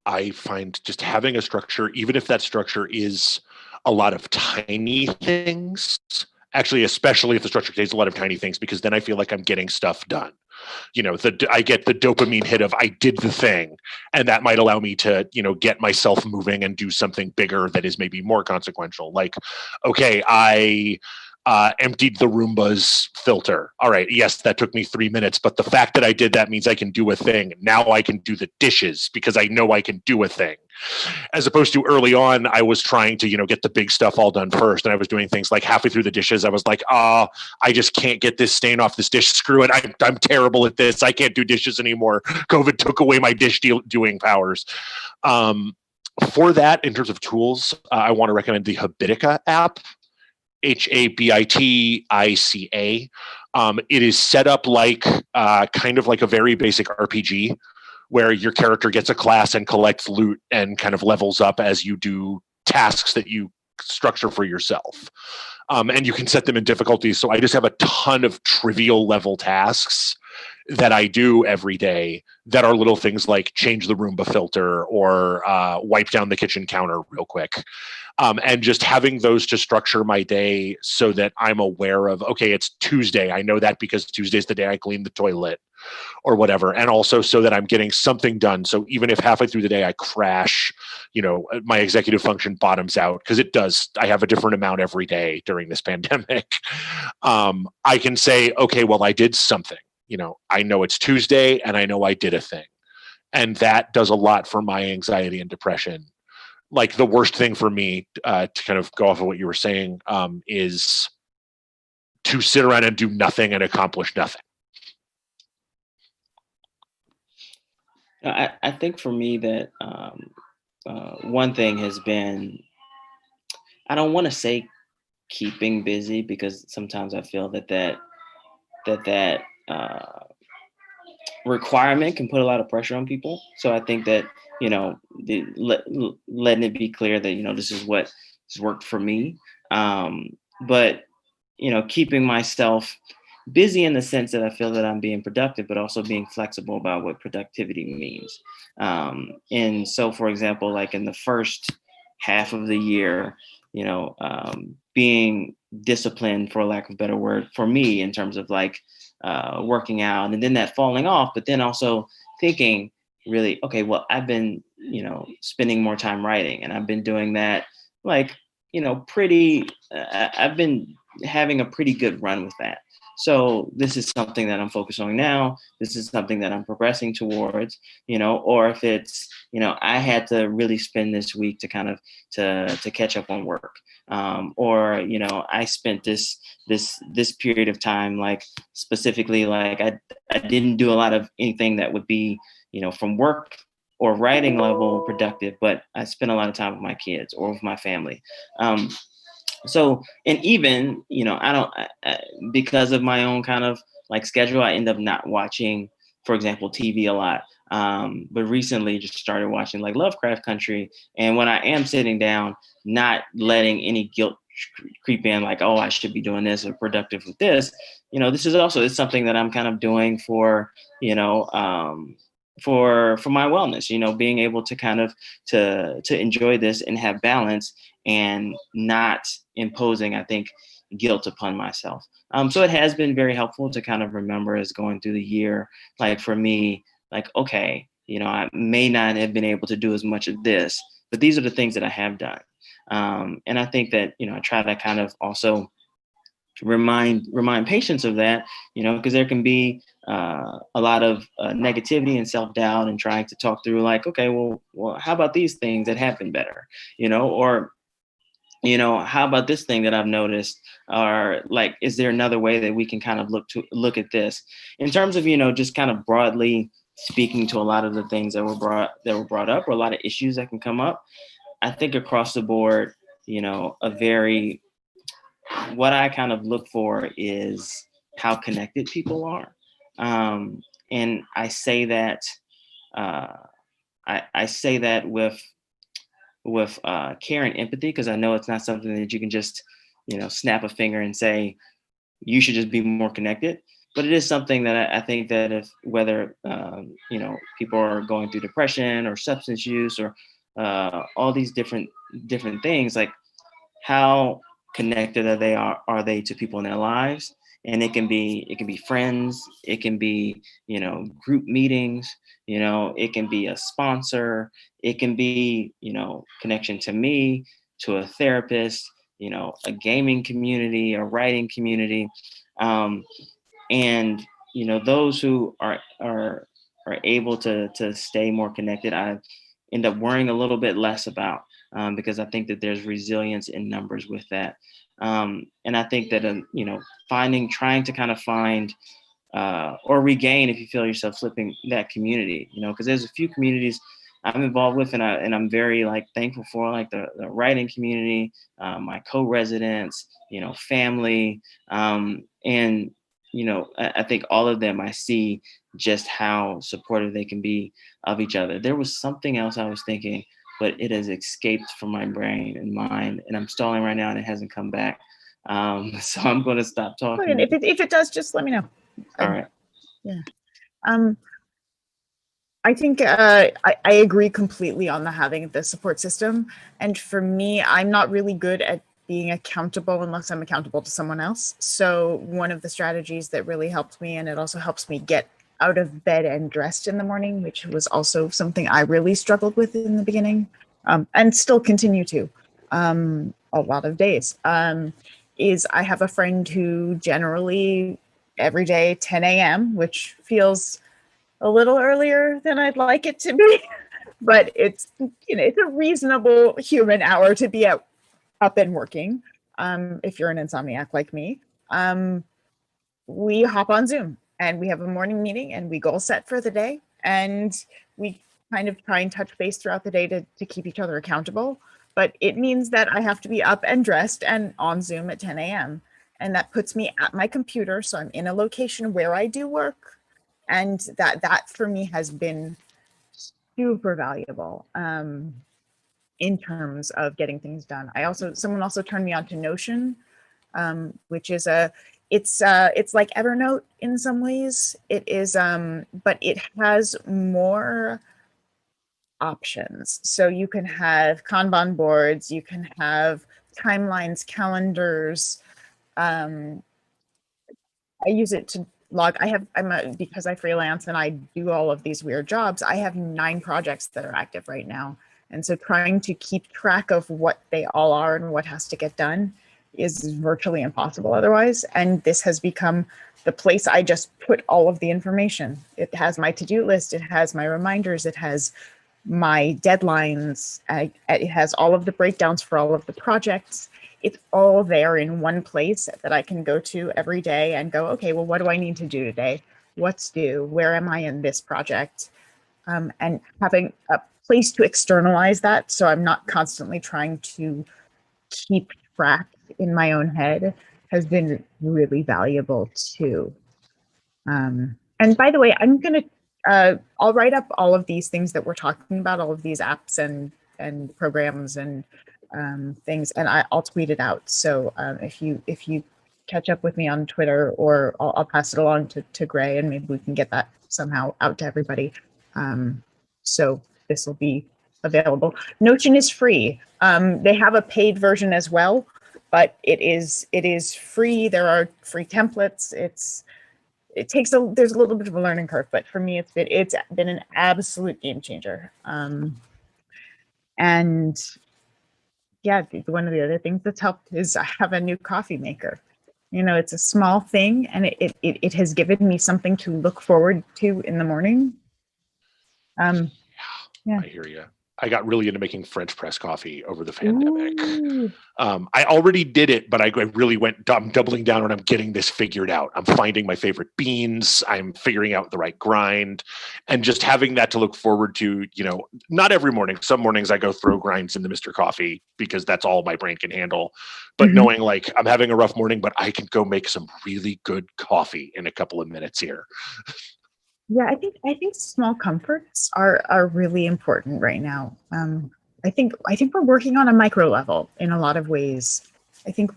I find just having a structure, even if that structure is a lot of tiny things, actually, especially if the structure contains a lot of tiny things, because then I feel like I'm getting stuff done. I get the dopamine hit of I did the thing, and that might allow me to, get myself moving and do something bigger that is maybe more consequential. Like, okay, I emptied the Roomba's filter. All right, yes, that took me 3 minutes, but the fact that I did that means I can do a thing. Now I can do the dishes because I know I can do a thing. As opposed to early on, I was trying to, get the big stuff all done first. And I was doing things like halfway through the dishes, I was like, I just can't get this stain off this dish. Screw it. I'm terrible at this. I can't do dishes anymore. COVID took away my dish doing powers. For that, in terms of tools, I want to recommend the Habitica app. Habitica. It is set up like kind of like a very basic RPG where your character gets a class and collects loot and kind of levels up as you do tasks that you structure for yourself. And you can set them in difficulties. So I just have a ton of trivial level tasks that I do every day that are little things like change the Roomba filter or wipe down the kitchen counter real quick. And just having those to structure my day so that I'm aware of, okay, it's Tuesday. I know that because Tuesday's the day I clean the toilet or whatever. And also so that I'm getting something done. So even if halfway through the day I crash, my executive function bottoms out, because it does. I have a different amount every day during this pandemic. I can say, okay, well, I did something. I know it's Tuesday and I know I did a thing. And that does a lot for my anxiety and depression. Like the worst thing for me, to kind of go off of what you were saying, is to sit around and do nothing and accomplish nothing. I think for me that one thing has been, I don't want to say keeping busy, because sometimes I feel that requirement can put a lot of pressure on people. So I think that, letting it be clear that, this is what has worked for me. But, keeping myself busy in the sense that I feel that I'm being productive, but also being flexible about what productivity means. And so, for example, like in the first half of the year, being disciplined, for lack of a better word, for me in terms of like working out, and then that falling off, but then also thinking really, okay, well, I've been, spending more time writing, and I've been doing that like, I've been having a pretty good run with that. So this is something that I'm focused on now. This is something that I'm progressing towards, or if it's, I had to really spend this week to kind of to catch up on work. Or, I spent this period of time, like specifically, like I didn't do a lot of anything that would be, from work or writing level productive, but I spent a lot of time with my kids or with my family. So, and even, because of my own kind of like schedule, I end up not watching, for example, TV a lot. But recently just started watching like Lovecraft Country. And when I am sitting down, not letting any guilt creep in like, oh, I should be doing this or productive with this. This is also, it's something that I'm kind of doing for, for my wellness, being able to kind of to enjoy this and have balance and not imposing, I think, guilt upon myself. So it has been very helpful to kind of remember as going through the year, like for me, like, okay, I may not have been able to do as much of this, but these are the things that I have done. And I think that, I try to kind of also remind patients of that, because there can be a lot of negativity and self-doubt and trying to talk through like, okay, well, how about these things that have been better, or how about this thing that I've noticed, or like, is there another way that we can kind of look at this in terms of, just kind of broadly speaking to a lot of the things that were brought up, or a lot of issues that can come up. I think across the board, what I kind of look for is how connected people are. And I say that, I say that with care and empathy, because I know it's not something that you can just, snap a finger and say, you should just be more connected. But it is something that I think that whether people are going through depression or substance use or all these different things, like how connected are they to people in their lives? And it can be friends, it can be, group meetings, it can be a sponsor, it can be, connection to me, to a therapist, a gaming community, a writing community. And, those who are able to stay more connected, I end up worrying a little bit less about, because I think that there's resilience in numbers with that. And I think that, trying to kind of find or regain, if you feel yourself slipping, that community, because there's a few communities I'm involved with, and I'm very like thankful for, like the writing community, my co-residents, family, and I think all of them, I see just how supportive they can be of each other. There was something else I was thinking, but it has escaped from my brain and mind, and I'm stalling right now, and it hasn't come back. So I'm going to stop talking. And if it does, just let me know. All right. Yeah. I think I agree completely on having the support system. And for me, I'm not really good at being accountable unless I'm accountable to someone else. So one of the strategies that really helped me, and it also helps me get out of bed and dressed in the morning, which was also something I really struggled with in the beginning, and still continue to a lot of days, is I have a friend who generally every day 10 a.m., which feels a little earlier than I'd like it to be, but it's a reasonable human hour to be up and working. If you're an insomniac like me, we hop on Zoom and we have a morning meeting and we goal set for the day, and we kind of try and touch base throughout the day to keep each other accountable. But it means that I have to be up and dressed and on Zoom at 10 a.m. And that puts me at my computer. So I'm in a location where I do work. And that for me has been super valuable in terms of getting things done. Someone also turned me on to Notion, which is it's like Evernote in some ways. It is, but it has more options. So you can have Kanban boards, you can have timelines, calendars. I use it to log. Because I freelance and I do all of these weird jobs, I have 9 projects that are active right now. And so trying to keep track of what they all are and what has to get done is virtually impossible otherwise. And this has become the place I just put all of the information. It has my to-do list, it has my reminders, it has my deadlines, it has all of the breakdowns for all of the projects. It's all there in one place that I can go to every day and go, okay, well, what do I need to do today? What's due? Where am I in this project? And having a place to externalize that, so I'm not constantly trying to keep track in my own head, has been really valuable too. And by the way, I'm going to, I'll write up all of these things that we're talking about, all of these apps and programs and things, and I'll tweet it out. So if you catch up with me on Twitter, or I'll pass it along to Gray, and maybe we can get that somehow out to everybody. So this will be available. Notion is free. They have a paid version as well, but it is free. There are free templates. There's a little bit of a learning curve, but for me, it's been an absolute game changer. And yeah, one of the other things that's helped is I have a new coffee maker. It's a small thing, and it has given me something to look forward to in the morning. Yeah. I hear you. I got really into making French press coffee over the pandemic. Ooh. I already did it, but I really I'm doubling down, and I'm getting this figured out. I'm finding my favorite beans. I'm figuring out the right grind, and just having that to look forward to, not every morning. Some mornings I go throw grinds into Mr. Coffee because that's all my brain can handle. But knowing like I'm having a rough morning, but I can go make some really good coffee in a couple of minutes here. Yeah, I think small comforts are really important right now. I think we're working on a micro level in a lot of ways. I think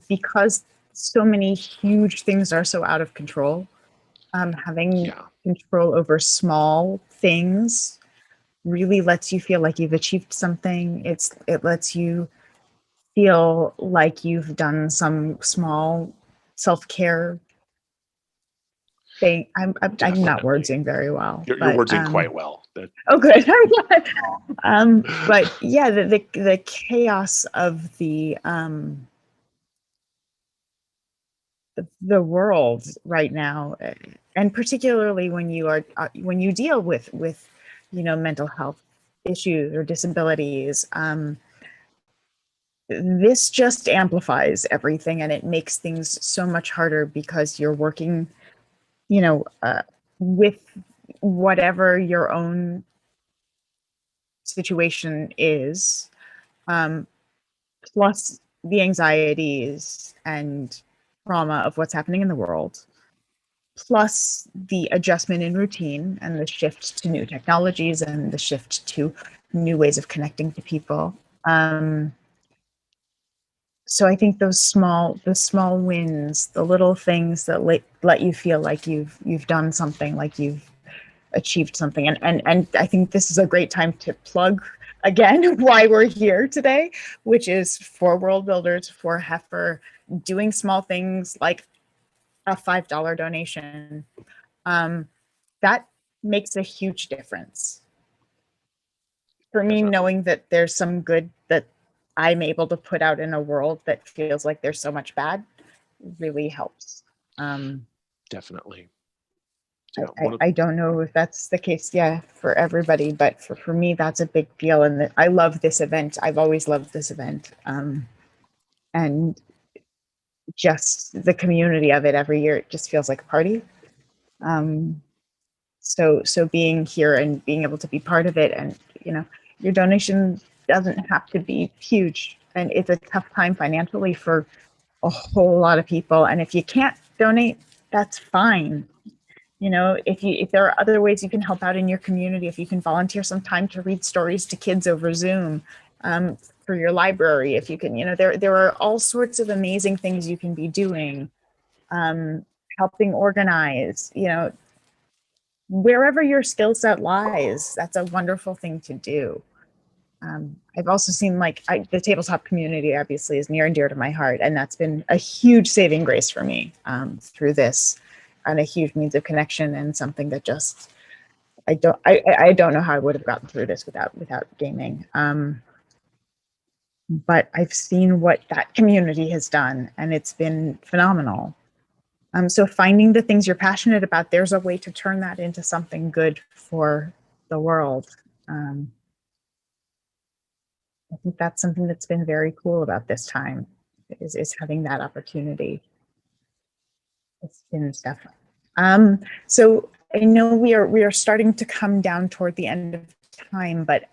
because so many huge things are so out of control. Having control over small things really lets you feel like you've achieved something. It lets you feel like you've done some small self-care thing. I'm not wordsing very well. You're wordsing quite well. Oh, good. But yeah, the chaos of the world right now, and particularly when you deal with mental health issues or disabilities, this just amplifies everything, and it makes things so much harder because you're working with whatever your own situation is, plus the anxieties and trauma of what's happening in the world, plus the adjustment in routine and the shift to new technologies and the shift to new ways of connecting to people. So I think the small wins, the little things that let you feel like you've done something, like you've achieved something. And I think this is a great time to plug again why we're here today, which is for Worldbuilders, for Heifer, doing small things like a $5 donation. That makes a huge difference. For me, Definitely. knowing that there's some good that I'm able to put out in a world that feels like there's so much bad really helps. Definitely. I don't know if that's the case, for everybody, but for me, that's a big deal. And I love this event. I've always loved this event. And just the community of it every year, it just feels like a party. So being here and being able to be part of it, and your donation doesn't have to be huge, and it's a tough time financially for a whole lot of people. And if you can't donate, that's fine. If there are other ways you can help out in your community, if you can volunteer some time to read stories to kids over Zoom, for your library, if you can, there are all sorts of amazing things you can be doing, helping organize, wherever your skill set lies. That's a wonderful thing to do. I've also seen the tabletop community obviously is near and dear to my heart, and that's been a huge saving grace for me through this, and a huge means of connection, and something that just I don't know how I would have gotten through this without gaming. But I've seen what that community has done, and it's been phenomenal. So finding the things you're passionate about, there's a way to turn that into something good for the world. I think that's something that's been very cool about this time, is having that opportunity. It's been stuff. So I know we are starting to come down toward the end of time, but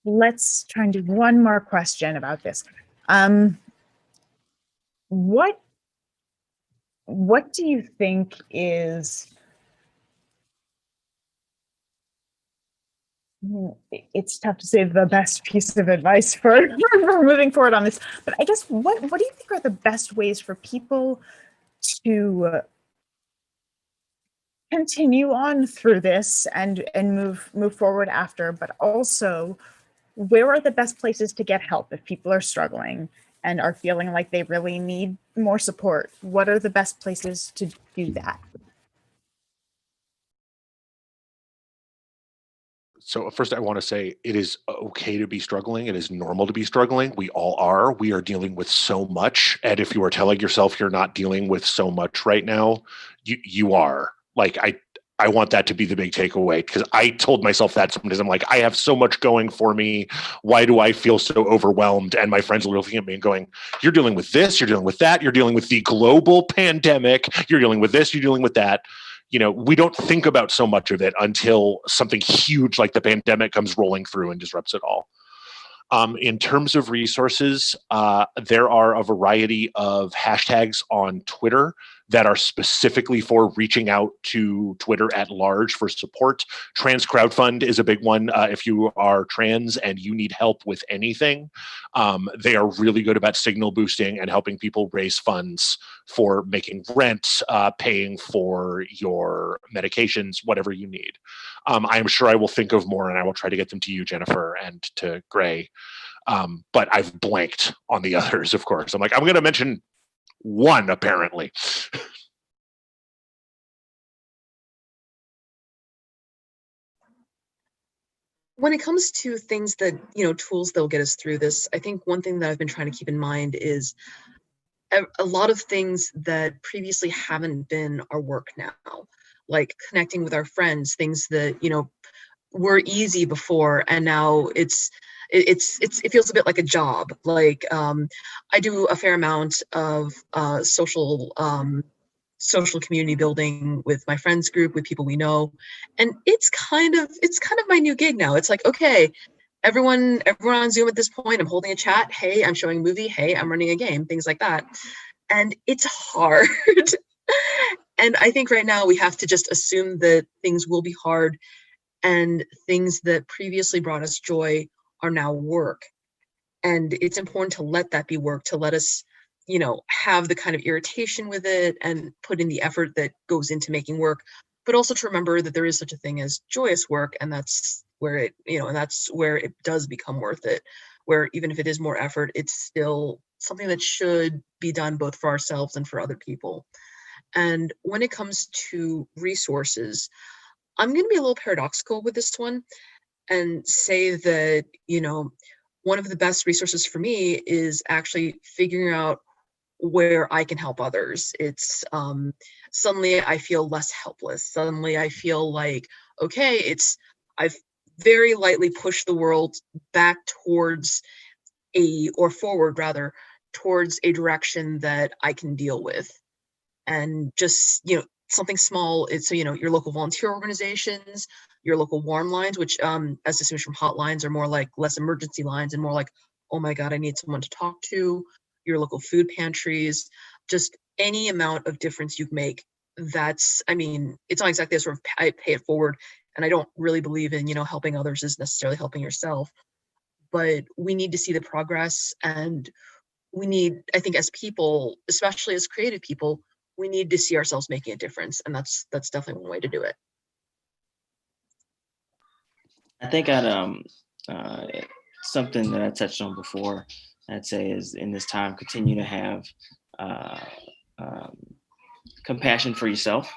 let's try and do one more question about this. What do you think is It's tough to say the best piece of advice for moving forward on this, but I guess what do you think are the best ways for people to continue on through this and move forward after, but also where are the best places to get help if people are struggling and are feeling like they really need more support? What are the best places to do that? So first I want to say it is okay to be struggling. It is normal to be struggling. We all are. We are dealing with so much. And if you are telling yourself you're not dealing with so much right now, you are. Like I want that to be the big takeaway, because I told myself that sometimes. I'm like, I have so much going for me. Why do I feel so overwhelmed? And my friends are looking at me and going, you're dealing with this, you're dealing with that, you're dealing with the global pandemic, you're dealing with this, you're dealing with that. You know, we don't think about so much of it until something huge like the pandemic comes rolling through and disrupts it all. In terms of resources, there are a variety of hashtags on Twitter that are specifically for reaching out to Twitter at large for support. Trans Crowdfund is a big one. If you are trans and you need help with anything, they are really good about signal boosting and helping people raise funds for making rent, paying for your medications, whatever you need. I am sure I will think of more, and I will try to get them to you, Jennifer, and to Gray. But I've blanked on the others, of course. I'm like, I'm going to mention one, apparently. When it comes to things that, tools that'll get us through this, I think one thing that I've been trying to keep in mind is a lot of things that previously haven't been our work now, like connecting with our friends, things that, were easy before, and now it feels a bit like a job. Like I do a fair amount of social community building with my friends group, with people we know, and it's kind of my new gig now. It's like, okay, everyone on Zoom at this point, I'm holding a chat, hey, I'm showing a movie, hey, I'm running a game, things like that. And it's hard. And I think right now we have to just assume that things will be hard, and things that previously brought us joy are now work. And it's important to let that be work, to let us, have the kind of irritation with it and put in the effort that goes into making work, but also to remember that there is such a thing as joyous work. And that's where it does become worth it, where even if it is more effort, it's still something that should be done both for ourselves and for other people. And when it comes to resources, I'm going to be a little paradoxical with this one and say that, one of the best resources for me is actually figuring out where I can help others. It's suddenly I feel less helpless. Suddenly I feel like, okay, I've very lightly pushed the world back towards forward rather, towards a direction that I can deal with. And just, something small. It's, your local volunteer organizations, your local warm lines, which as distinguished from hotlines are more like less emergency lines and more like, oh my God, I need someone to talk to. Your local food pantries, just any amount of difference you make. It's not exactly a sort of pay it forward. And I don't really believe in, helping others is necessarily helping yourself. But we need to see the progress, and we need, I think, as people, especially as creative people, we need to see ourselves making a difference. And that's definitely one way to do it. I think something that I touched on before, I'd say, is in this time, continue to have compassion for yourself,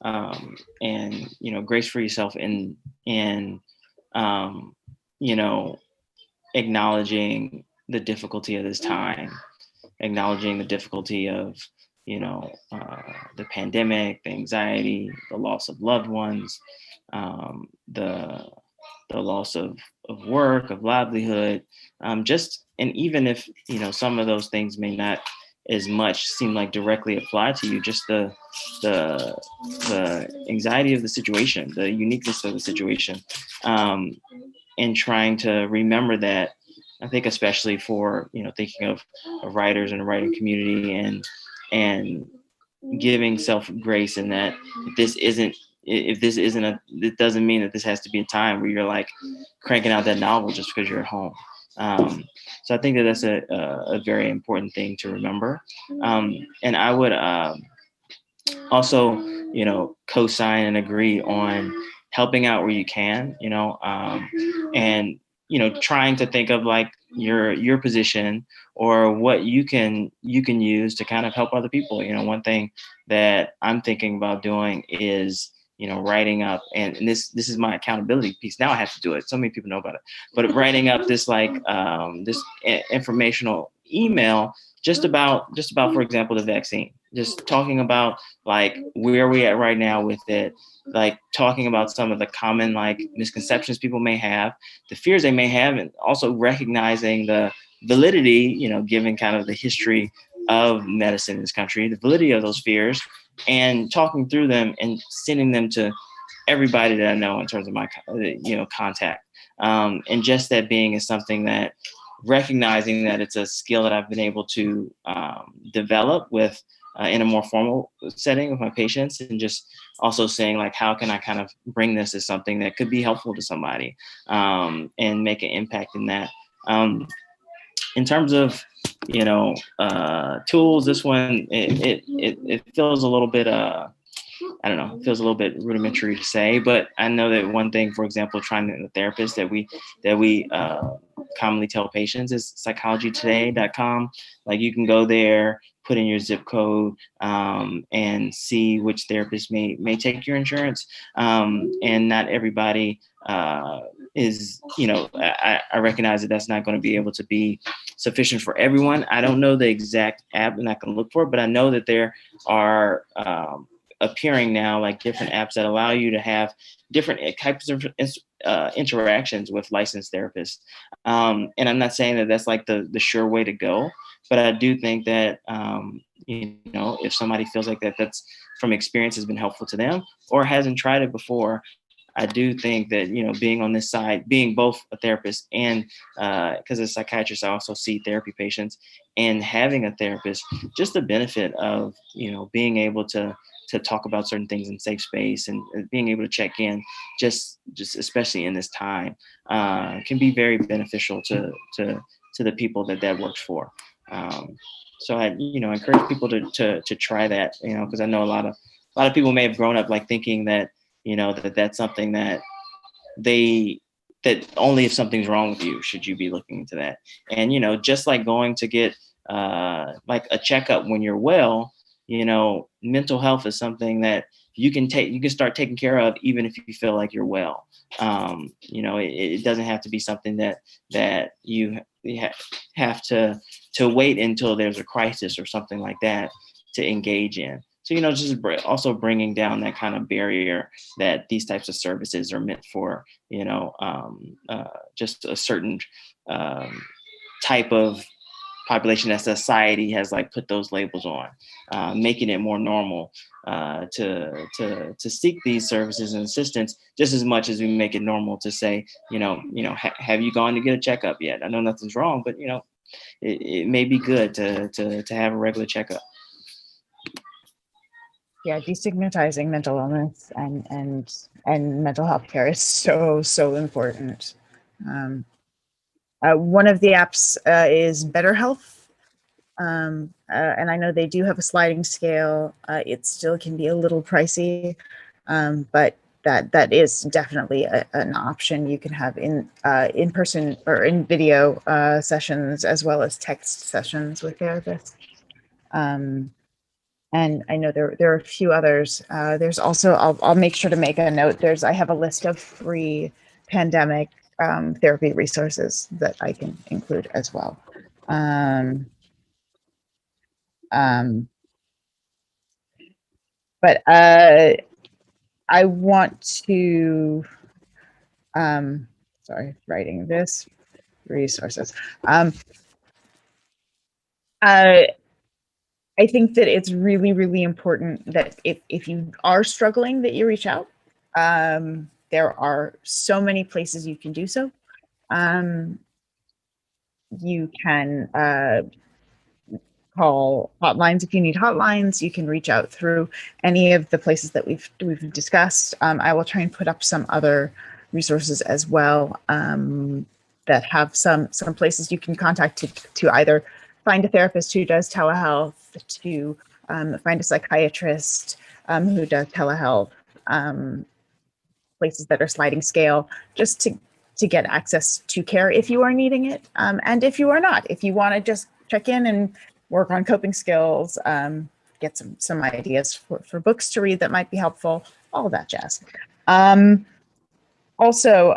and grace for yourself in acknowledging the difficulty of this time, acknowledging the difficulty of the pandemic, the anxiety, the loss of loved ones, the loss of work, of livelihood, and even if some of those things may not as much seem like directly apply to you, just the anxiety of the situation, the uniqueness of the situation, and trying to remember that. I think especially for thinking of writers and the writing community, and giving self grace in that this isn't if this isn't it doesn't mean that this has to be a time where you're like cranking out that novel just because you're at home. So I think that that's a very important thing to remember. And I would also, co-sign and agree on helping out where you can, and, trying to think of like your position or what you can use to kind of help other people. One thing that I'm thinking about doing is, writing up, and this is my accountability piece. Now I have to do it. So many people know about it, but writing up this informational email just about, for example, the vaccine, just talking about like where we at right now with it, like talking about some of the common like misconceptions people may have, the fears they may have, and also recognizing the validity, given kind of the history of medicine in this country, the validity of those fears, and talking through them and sending them to everybody that I know in terms of my, contact. And just that being is something that recognizing that it's a skill that I've been able to develop with in a more formal setting with my patients, and just also saying like, how can I kind of bring this as something that could be helpful to somebody and make an impact in that. In terms of, tools, this one, it feels a little bit, I don't know, it feels a little bit rudimentary to say, but I know that one thing, for example, trying the therapist that we commonly tell patients is psychologytoday.com. Like you can go there, put in your zip code, and see which therapist may take your insurance. And not everybody is, I recognize that that's not going to be able to be sufficient for everyone. I don't know the exact app and I can look for it, but I know that there are appearing now like different apps that allow you to have different types of interactions with licensed therapists. And I'm not saying that that's like the sure way to go, but I do think that, if somebody feels like that's from experience has been helpful to them or hasn't tried it before, I do think that, being on this side, being both a therapist and because as a psychiatrist, I also see therapy patients, and having a therapist, just the benefit of, being able to talk about certain things in safe space and being able to check in, just especially in this time, can be very beneficial to the people that works for. So I, encourage people to try that, because I know a lot of people may have grown up like thinking that, that's something that that only if something's wrong with you should you be looking into that. And, just like going to get like a checkup when you're well, mental health is something that you can start taking care of even if you feel like you're well. It doesn't have to be something that you have to wait until there's a crisis or something like that to engage in. So, just also bringing down that kind of barrier that these types of services are meant for, just a certain type of population that society has like put those labels on, making it more normal to seek these services and assistance just as much as we make it normal to say, have you gone to get a checkup yet? I know nothing's wrong, but it may be good to have a regular checkup. Yeah, destigmatizing mental illness and mental health care is so important. One of the apps is Better Health, and I know they do have a sliding scale. It still can be a little pricey, but that is definitely an option you can have in person or in video sessions as well as text sessions with therapists. And I know there are a few others. There's also, I'll make sure to make a note. I have a list of free pandemic therapy resources that I can include as well. But I want to, sorry, writing this resources. I think that it's really, really important that if you are struggling, that you reach out. There are so many places you can do so. You can call hotlines if you need hotlines. You can reach out through any of the places that we've discussed. I will try and put up some other resources as well that have some places you can contact to either find a therapist who does telehealth, to find a psychiatrist who does telehealth, places that are sliding scale, just to get access to care if you are needing it. And if you are not, if you want to just check in and work on coping skills, get some ideas for books to read that might be helpful, all of that jazz. Also,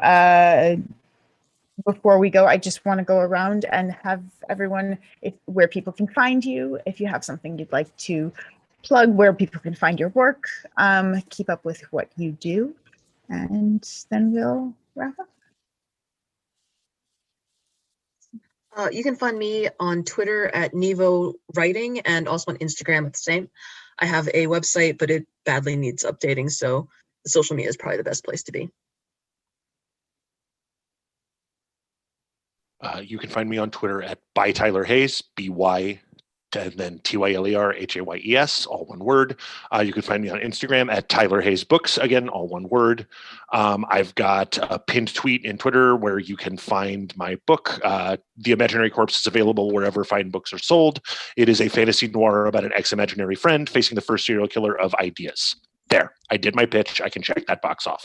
before we go, I just want to go around and have everyone, where people can find you, if you have something you'd like to plug, where people can find your work, keep up with what you do, and then we'll wrap up. You can find me on Twitter at Nevo Writing and also on Instagram at the same. I have a website, but it badly needs updating, so the social media is probably the best place to be. You can find me on Twitter at @ByTylerHayes, BY, and then TYLERHAYES, all one word. You can find me on Instagram at Tyler Hayes Books, again, all one word. I've got a pinned tweet in Twitter where you can find my book. The Imaginary Corpse is available wherever fine books are sold. It is a fantasy noir about an ex-imaginary friend facing the first serial killer of ideas. There, I did my pitch. I can check that box off.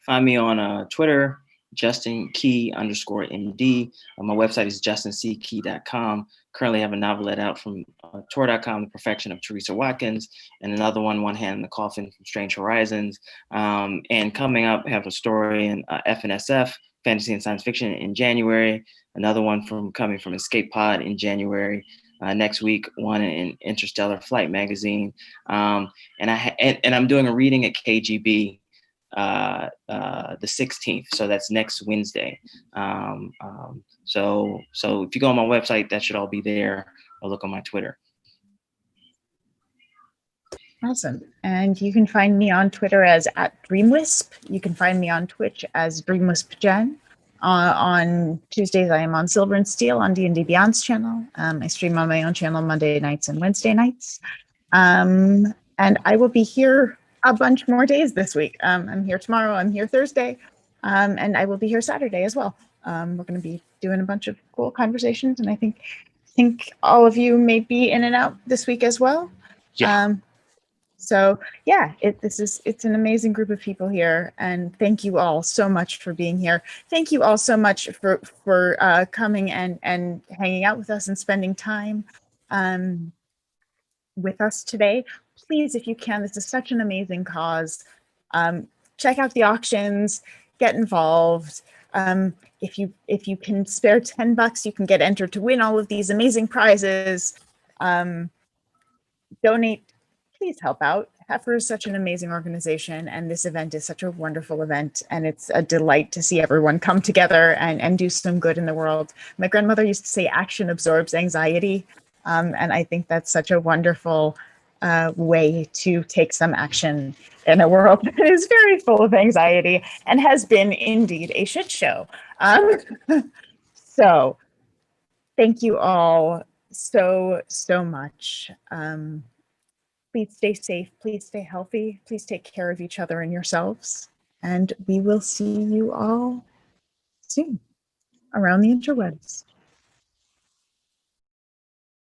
Find me on Twitter, JustinKey_MD. My website is justinckey.com. Currently have a novelette out from Tor.com, The Perfection of Teresa Watkins, and another one, One Hand in the Coffin from Strange Horizons. And coming up, I have a story in FNSF, Fantasy and Science Fiction, in January. Another one coming from Escape Pod in January. Next week, one in Interstellar Flight magazine. And I'm doing a reading at KGB the 16th, so that's next Wednesday. So if you go on my website, that should all be there, or look on my Twitter. Awesome. And you can find me on Twitter as @DreamWisp. You can find me on Twitch as DreamWispJen. On Tuesdays, I am on Silver and Steel on D&D Beyond's channel. I stream on my own channel Monday nights and Wednesday nights. And I will be here a bunch more days this week. I'm here tomorrow, I'm here Thursday, and I will be here Saturday as well. We're going to be doing a bunch of cool conversations, and I think all of you may be in and out this week as well. Yeah. So yeah, it's an amazing group of people here, and thank you all so much for being here. Thank you all so much for coming and hanging out with us and spending time with us today. Please, if you can, this is such an amazing cause. Check out the auctions, get involved. If you can spare $10, you can get entered to win all of these amazing prizes. Donate, please help out. Heifer is such an amazing organization, and this event is such a wonderful event, and it's a delight to see everyone come together and do some good in the world. My grandmother used to say action absorbs anxiety, and I think that's such a wonderful way to take some action in a world that is very full of anxiety and has been indeed a shit show. So thank you all so much. Please stay safe, please stay healthy, please take care of each other and yourselves, and we will see you all soon around the interwebs.